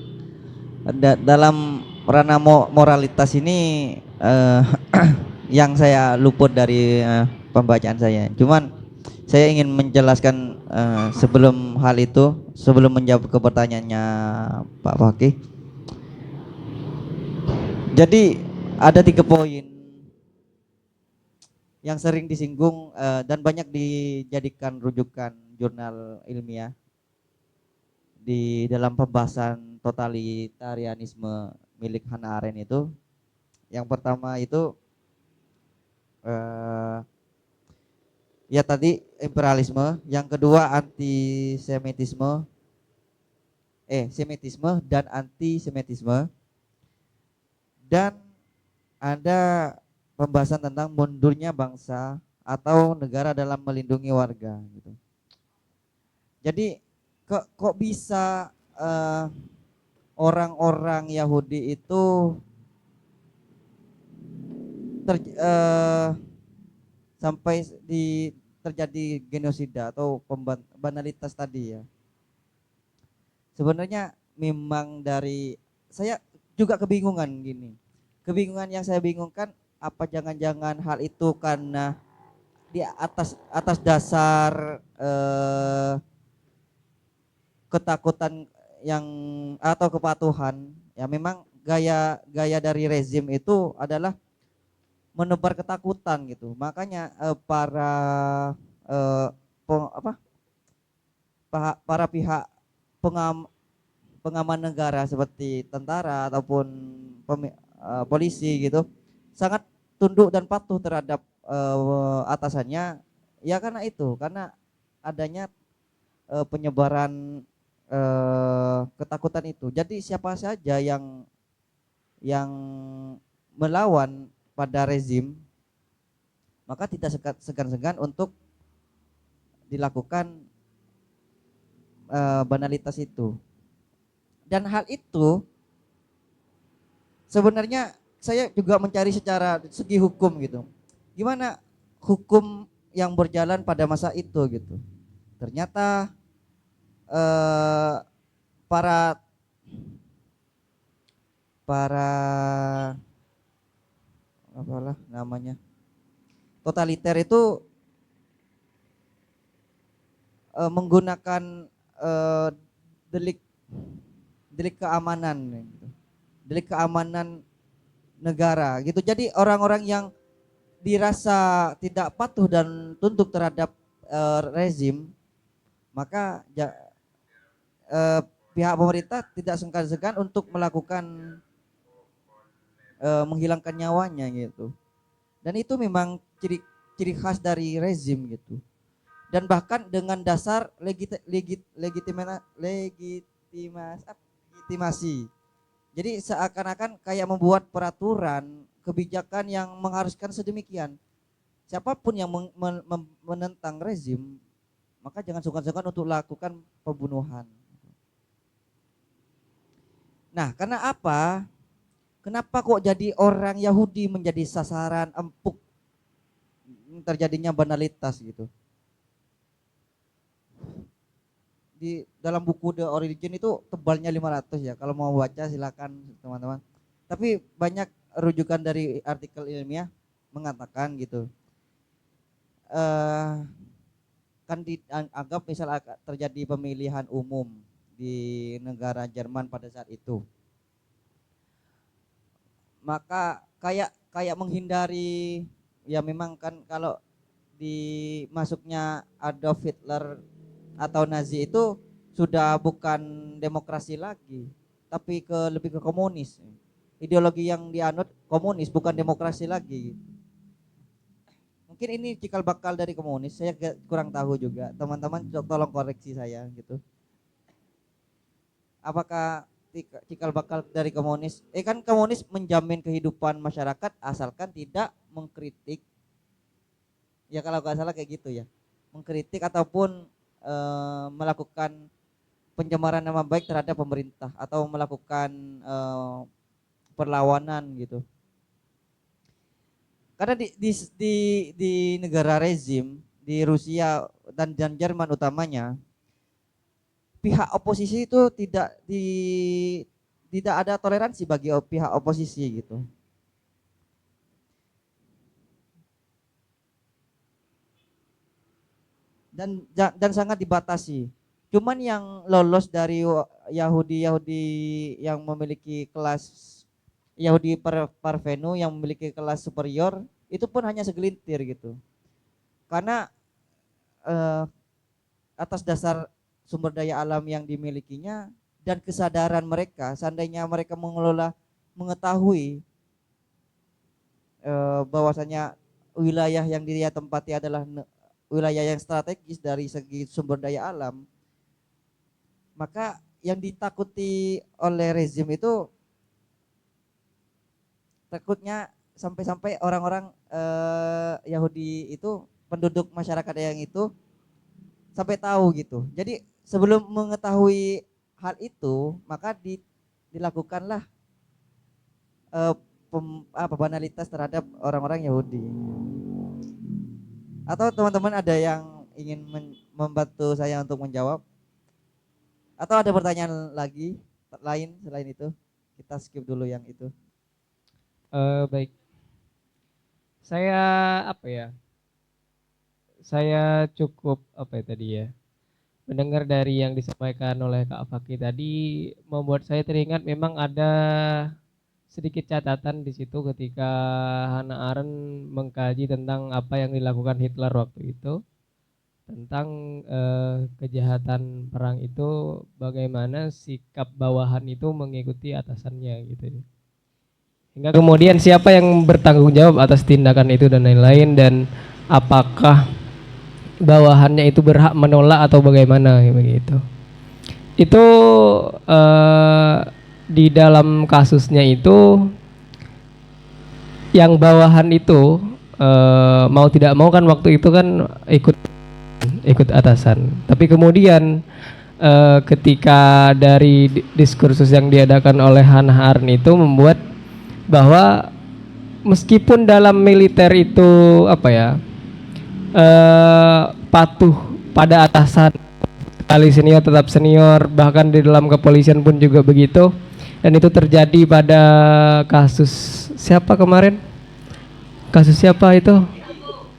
Dalam ranah moralitas ini yang saya luput dari pembacaan saya. Cuman saya ingin menjelaskan sebelum hal itu, sebelum menjawab ke pertanyaannya Pak Fakih. Jadi ada 3 poin yang sering disinggung dan banyak dijadikan rujukan jurnal ilmiah di dalam pembahasan totalitarianisme milik Hannah Arendt itu. Yang pertama itu ya tadi imperialisme, yang kedua antisemitisme, semitisme dan antisemitisme, dan ada pembahasan tentang mundurnya bangsa atau negara dalam melindungi warga gitu. Jadi kok bisa orang-orang Yahudi itu sampai terjadi genosida atau banalitas tadi ya. Sebenarnya memang dari saya juga kebingungan gini. Kebingungan yang saya bingungkan, apa jangan-jangan hal itu karena di atas dasar ketakutan yang atau kepatuhan ya. Memang gaya dari rezim itu adalah menebar ketakutan gitu. Makanya para para pihak pengaman negara seperti tentara ataupun polisi gitu sangat tunduk dan patuh terhadap atasannya, ya karena itu, karena adanya penyebaran ketakutan itu. Jadi siapa saja yang melawan pada rezim, maka tidak segan-segan untuk dilakukan banalitas itu. Dan hal itu sebenarnya saya juga mencari secara segi hukum gitu. Gimana hukum yang berjalan pada masa itu gitu. Ternyata para para apalah namanya totaliter itu menggunakan delik delik keamanan gitu. Delik keamanan negara gitu. Jadi orang-orang yang dirasa tidak patuh dan tunduk terhadap rezim, maka pihak pemerintah tidak segan-segan untuk melakukan menghilangkan nyawanya gitu. Dan itu memang ciri khas dari rezim gitu. Dan bahkan dengan dasar legitimasi. Jadi seakan-akan kayak membuat peraturan kebijakan yang mengharuskan sedemikian. Siapapun yang menentang rezim, maka jangan sungkan-sungkan untuk lakukan pembunuhan. Nah, karena apa? Kenapa kok jadi orang Yahudi menjadi sasaran empuk terjadinya banalitas gitu? Di dalam buku The Origin itu tebalnya 500 ya. Kalau mau baca silakan teman-teman. Tapi banyak rujukan dari artikel ilmiah mengatakan gitu. Kan dianggap misal terjadi pemilihan umum di negara Jerman pada saat itu. Maka kayak menghindari, ya memang kan kalau di masuknya Adolf Hitler atau Nazi itu sudah bukan demokrasi lagi, tapi lebih ke komunis. Ideologi yang dianut komunis, bukan demokrasi lagi. Mungkin ini cikal bakal dari komunis, saya kurang tahu juga. Teman-teman tolong koreksi saya gitu. Apakah cikal bakal dari komunis? Kan komunis menjamin kehidupan masyarakat asalkan tidak mengkritik. Ya kalau nggak salah kayak gitu ya. Mengkritik ataupun melakukan pencemaran nama baik terhadap pemerintah atau melakukan perlawanan gitu. Karena di negara rezim di Rusia dan Jerman utamanya, pihak oposisi itu tidak ada toleransi bagi pihak oposisi gitu. Dan sangat dibatasi. Cuman yang lolos dari Yahudi yang memiliki kelas Yahudi Parvenu yang memiliki kelas superior itu pun hanya segelintir gitu. Karena atas dasar sumber daya alam yang dimilikinya dan kesadaran mereka, seandainya mereka mengetahui bahwasanya wilayah yang dia tempati adalah wilayah yang strategis dari segi sumber daya alam, maka yang ditakuti oleh rezim itu takutnya sampai-sampai orang-orang Yahudi itu, penduduk masyarakat yang itu sampai tahu gitu. Jadi sebelum mengetahui hal itu, maka dilakukanlah banalitas terhadap orang-orang Yahudi. Atau teman-teman ada yang ingin membantu saya untuk menjawab? Atau ada pertanyaan lagi lain selain itu? Kita skip dulu yang itu. Baik. Saya apa ya? Saya cukup apa ya tadi ya? Mendengar dari yang disampaikan oleh Kak Fakih tadi membuat saya teringat memang ada sedikit catatan di situ ketika Hannah Arendt mengkaji tentang apa yang dilakukan Hitler waktu itu. tentang kejahatan perang itu bagaimana sikap bawahan itu mengikuti atasannya gitu ya. Hingga kemudian siapa yang bertanggung jawab atas tindakan itu dan lain-lain, dan apakah bawahannya itu berhak menolak atau bagaimana begitu. Itu di dalam kasusnya itu yang bawahan itu mau tidak mau kan waktu itu kan ikut atasan. Tapi kemudian ketika dari diskursus yang diadakan oleh Hannah Arendt itu membuat bahwa meskipun dalam militer itu apa ya, patuh pada atasan, kali senior tetap senior, bahkan di dalam kepolisian pun juga begitu. Dan itu terjadi pada kasus siapa kemarin? Kasus siapa itu?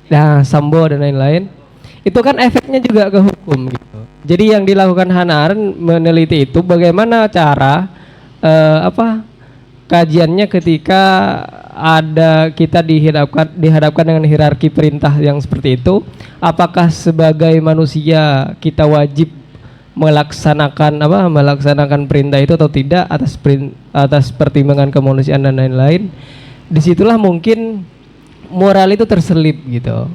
Nah, Sambo dan lain-lain. Itu kan efeknya juga ke hukum gitu. Jadi yang dilakukan Hannah Arendt meneliti itu bagaimana cara kajiannya ketika ada kita dihadapkan dengan hierarki perintah yang seperti itu, apakah sebagai manusia kita wajib melaksanakan perintah itu atau tidak atas pertimbangan kemanusiaan dan lain-lain. Disitulah mungkin moral itu terselip gitu.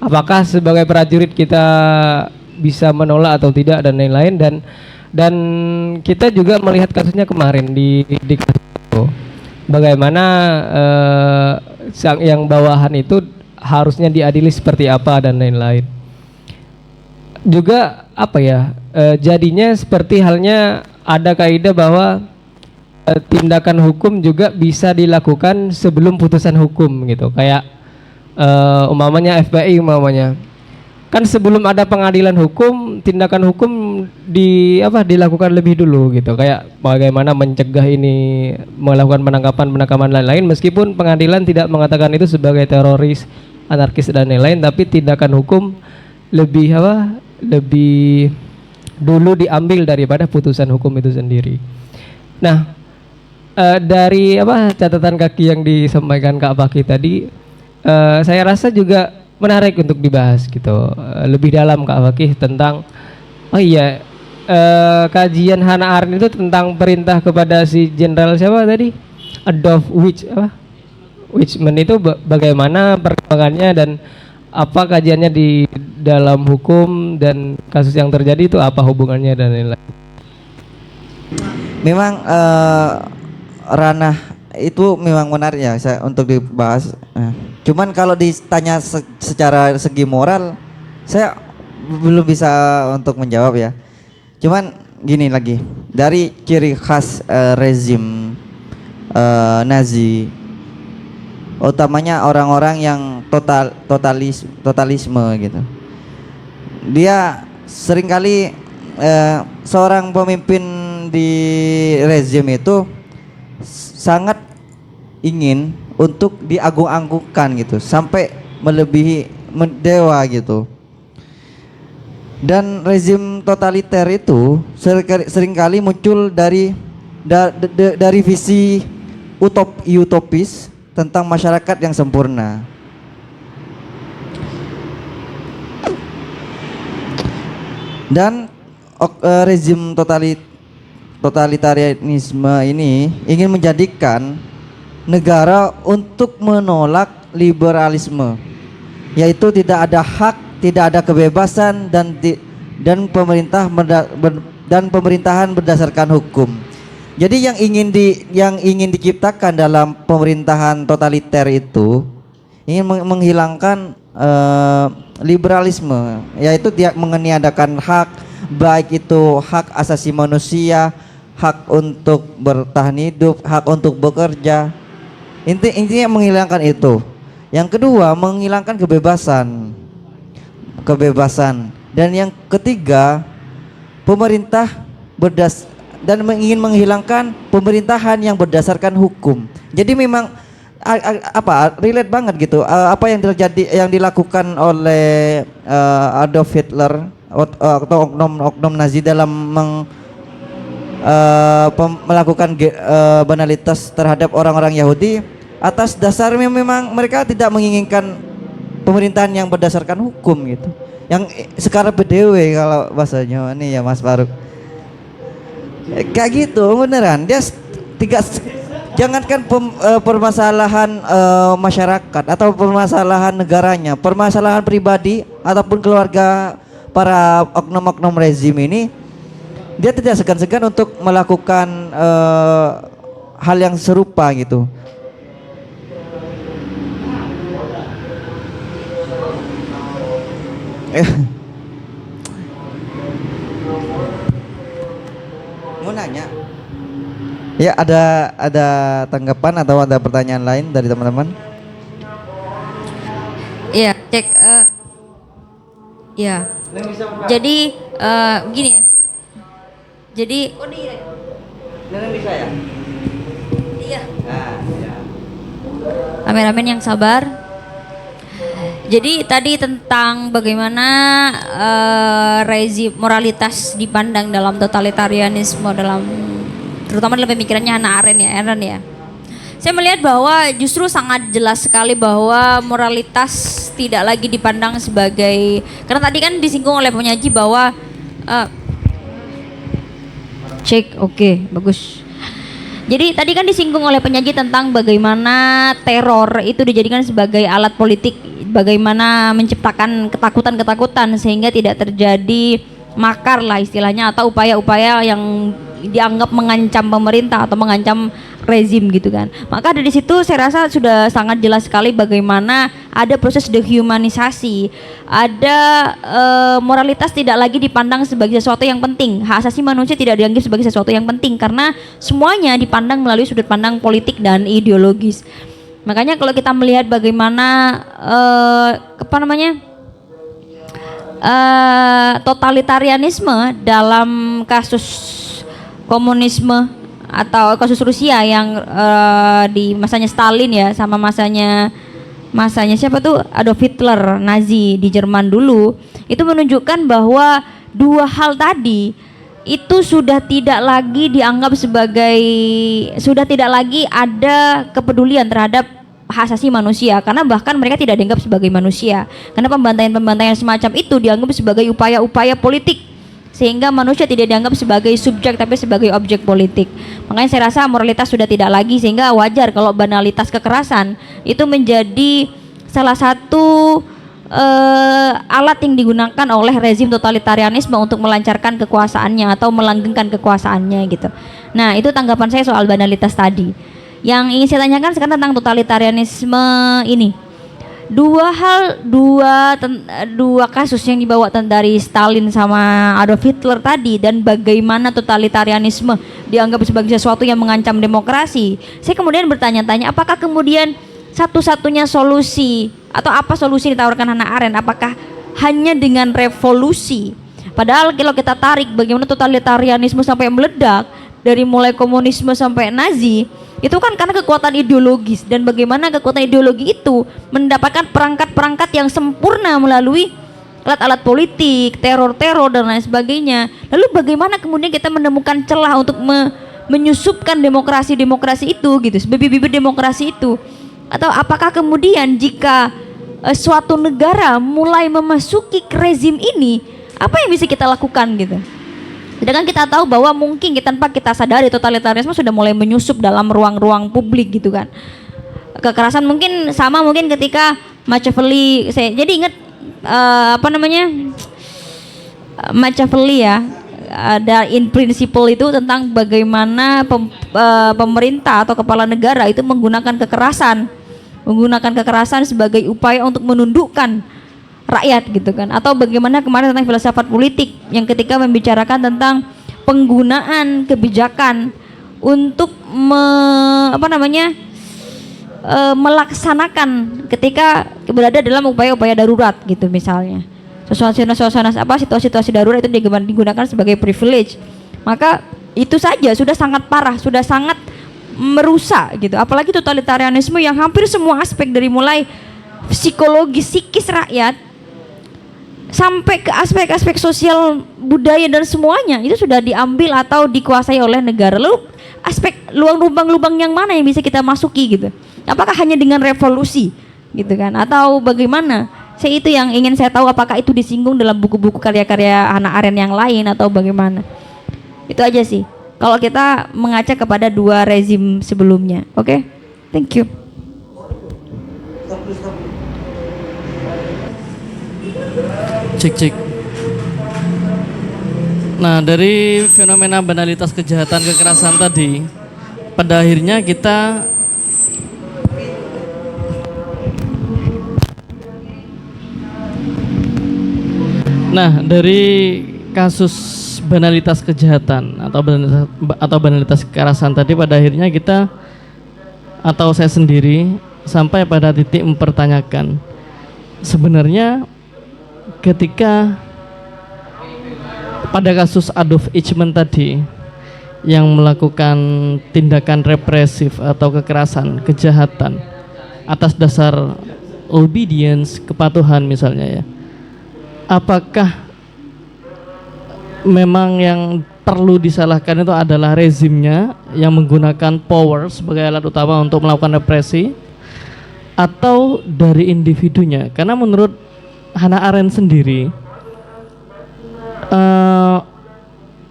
Apakah sebagai prajurit kita bisa menolak atau tidak dan lain-lain, dan kita juga melihat kasusnya kemarin di kasus itu. Bagaimana yang bawahan itu harusnya diadili seperti apa dan lain-lain. Juga jadinya seperti halnya ada kaidah bahwa tindakan hukum juga bisa dilakukan sebelum putusan hukum gitu. Kayak umpamanya FBI kan sebelum ada pengadilan hukum, tindakan hukum dilakukan lebih dulu gitu. Kayak bagaimana mencegah ini, melakukan penangkapan lain-lain, meskipun pengadilan tidak mengatakan itu sebagai teroris, anarkis dan lain-lain, tapi tindakan hukum lebih dulu diambil daripada putusan hukum itu sendiri. Nah, dari catatan kaki yang disampaikan Kak Baki tadi, saya rasa juga menarik untuk dibahas gitu lebih dalam Kak Fakih tentang kajian Hannah Arendt itu tentang perintah kepada si jenderal siapa tadi, Adolf Eichmann itu bagaimana perkembangannya dan apa kajiannya di dalam hukum dan kasus yang terjadi itu apa hubungannya dan lain-lain. Memang ranah itu memang menarik ya untuk dibahas. Cuman kalau ditanya secara segi moral, saya belum bisa untuk menjawab ya. Cuman gini lagi, dari ciri khas rezim Nazi, utamanya orang-orang yang totalisme gitu. Dia seringkali seorang pemimpin di rezim itu sangat ingin untuk diagung-agungkan gitu, sampai melebihi dewa gitu. Dan rezim totaliter itu seringkali muncul dari visi utopis tentang masyarakat yang sempurna. Dan rezim totalitarianisme ini ingin menjadikan negara untuk menolak liberalisme, yaitu tidak ada hak, tidak ada kebebasan dan pemerintahan berdasarkan hukum. Jadi yang ingin diciptakan dalam pemerintahan totaliter itu ingin menghilangkan liberalisme, yaitu dia meniadakan hak, baik itu hak asasi manusia, hak untuk bertahan hidup, hak untuk bekerja. Intinya menghilangkan itu. Yang kedua, menghilangkan kebebasan. Dan yang ketiga, pemerintah ingin menghilangkan pemerintahan yang berdasarkan hukum. Jadi memang relate banget gitu. Apa yang terjadi, yang dilakukan oleh Adolf Hitler atau oknum Nazi dalam melakukan banalitas terhadap orang-orang Yahudi atas dasarnya memang mereka tidak menginginkan pemerintahan yang berdasarkan hukum gitu. Yang sekarang PDW kalau bahasanya ini ya Mas Faruk. Kayak gitu beneran. Dia jangankan permasalahan masyarakat atau permasalahan negaranya, permasalahan pribadi ataupun keluarga para oknum-oknum rezim ini, dia tidak segan-segan untuk melakukan hal yang serupa gitu. Mau nanya? Ya, ada tanggapan atau ada pertanyaan lain dari teman-teman? Iya, cek. Ya. Jadi begini ya. Jadi Nenek bisa ya? iya. Nah, ya. Kameramen yang sabar. Jadi tadi tentang bagaimana rezim moralitas dipandang dalam totalitarianisme, dalam terutama dalam pemikirannya Hannah Arendt ya. Saya melihat bahwa justru sangat jelas sekali bahwa moralitas tidak lagi dipandang sebagai, karena tadi kan disinggung oleh penyaji bahwa oke, bagus. Jadi tadi kan disinggung oleh penyaji tentang bagaimana teror itu dijadikan sebagai alat politik, bagaimana menciptakan ketakutan-ketakutan sehingga tidak terjadi makar lah istilahnya, atau upaya-upaya yang dianggap mengancam pemerintah atau mengancam rezim gitu kan. Maka dari situ saya rasa sudah sangat jelas sekali bagaimana ada proses dehumanisasi, ada moralitas tidak lagi dipandang sebagai sesuatu yang penting, hak asasi manusia tidak dianggap sebagai sesuatu yang penting karena semuanya dipandang melalui sudut pandang politik dan ideologis. Makanya kalau kita melihat bagaimana totalitarianisme dalam kasus komunisme atau kasus Rusia yang di masanya Stalin ya, sama masanya siapa tuh, Adolf Hitler, Nazi di Jerman dulu, itu menunjukkan bahwa dua hal tadi itu sudah tidak lagi dianggap sebagai, sudah tidak lagi ada kepedulian terhadap hak asasi manusia, karena bahkan mereka tidak dianggap sebagai manusia, karena pembantaian semacam itu dianggap sebagai upaya-upaya politik, sehingga manusia tidak dianggap sebagai subjek tapi sebagai objek politik. Makanya saya rasa moralitas sudah tidak lagi, sehingga wajar kalau banalitas kekerasan itu menjadi salah satu alat yang digunakan oleh rezim totalitarianisme untuk melancarkan kekuasaannya atau melanggengkan kekuasaannya gitu. Nah, itu tanggapan saya soal banalitas tadi. Yang ingin saya tanyakan sekarang tentang totalitarianisme ini. Dua kasus yang dibawa dari Stalin sama Adolf Hitler tadi, dan bagaimana totalitarianisme dianggap sebagai sesuatu yang mengancam demokrasi. Saya kemudian bertanya-tanya, apakah kemudian satu-satunya solusi atau apa solusi yang ditawarkan Hannah Arendt? Apakah hanya dengan revolusi? Padahal kalau kita tarik bagaimana totalitarianisme sampai meledak dari mulai komunisme sampai Nazi, itu kan karena kekuatan ideologis, dan bagaimana kekuatan ideologi itu mendapatkan perangkat-perangkat yang sempurna melalui alat-alat politik, teror-teror dan lain sebagainya. Lalu bagaimana kemudian kita menemukan celah untuk menyusupkan demokrasi itu gitu, bibit-bibit demokrasi itu? Atau apakah kemudian jika suatu negara mulai memasuki rezim ini, apa yang bisa kita lakukan gitu? Sedangkan kita tahu bahwa mungkin tanpa kita sadari totalitarisme sudah mulai menyusup dalam ruang-ruang publik gitu kan. Kekerasan mungkin sama mungkin ketika Machiavelli, saya jadi ingat Machiavelli ya, ada in principle itu tentang bagaimana pemerintah atau kepala negara itu menggunakan kekerasan sebagai upaya untuk menundukkan rakyat gitu kan. Atau bagaimana kemarin tentang filsafat politik yang ketika membicarakan tentang penggunaan kebijakan untuk melaksanakan ketika berada dalam upaya-upaya darurat gitu misalnya. Situasi darurat itu digunakan sebagai privilege. Maka itu saja sudah sangat parah, sudah sangat merusak gitu. Apalagi totalitarianisme yang hampir semua aspek dari mulai psikologis, psikis rakyat sampai ke aspek-aspek sosial, budaya dan semuanya itu sudah diambil atau dikuasai oleh negara. Lalu aspek lubang-lubang yang mana yang bisa kita masuki gitu? Apakah hanya dengan revolusi gitu kan? Atau bagaimana? Itu yang ingin saya tahu, apakah itu disinggung dalam buku-buku karya-karya Hannah Arendt yang lain atau bagaimana? Itu aja sih. Kalau kita mengaca kepada dua rezim sebelumnya, oke? Thank you. Cek. Nah, dari fenomena banalitas kejahatan kekerasan tadi, pada akhirnya kita dari kasus banalitas kejahatan atau banalitas kekerasan tadi, pada akhirnya kita atau saya sendiri sampai pada titik mempertanyakan, sebenarnya ketika pada kasus Adolf Eichmann tadi yang melakukan tindakan represif atau kekerasan, kejahatan atas dasar obedience, kepatuhan misalnya ya, apakah memang yang perlu disalahkan itu adalah rezimnya yang menggunakan power sebagai alat utama untuk melakukan represi, atau dari individunya? Karena menurut Hannah Arendt sendiri,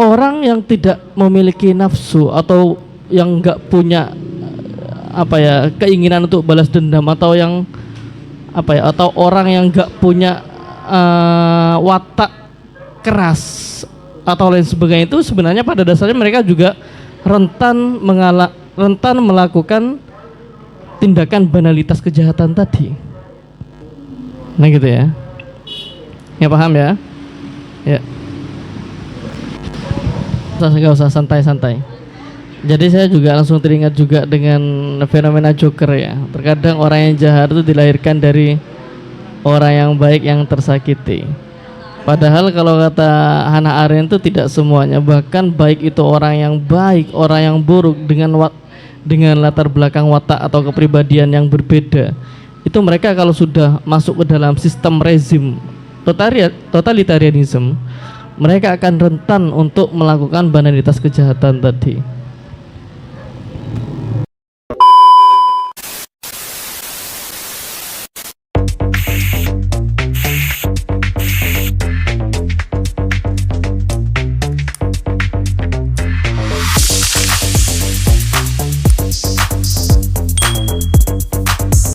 orang yang tidak memiliki nafsu atau yang nggak punya keinginan untuk balas dendam, atau yang atau orang yang nggak punya watak keras atau lain sebagainya, itu sebenarnya pada dasarnya mereka juga rentan melakukan tindakan banalitas kejahatan tadi. Nah gitu ya. Ya paham ya? Ya. Nggak usah santai-santai. Jadi saya juga langsung teringat juga dengan fenomena Joker ya. Terkadang orang yang jahat itu dilahirkan dari orang yang baik yang tersakiti. Padahal kalau kata Hannah Arendt itu tidak semuanya. Bahkan baik itu orang yang baik, orang yang buruk dengan latar belakang watak atau kepribadian yang berbeda, itu mereka kalau sudah masuk ke dalam sistem rezim totalitarianisme, mereka akan rentan untuk melakukan banalitas kejahatan tadi.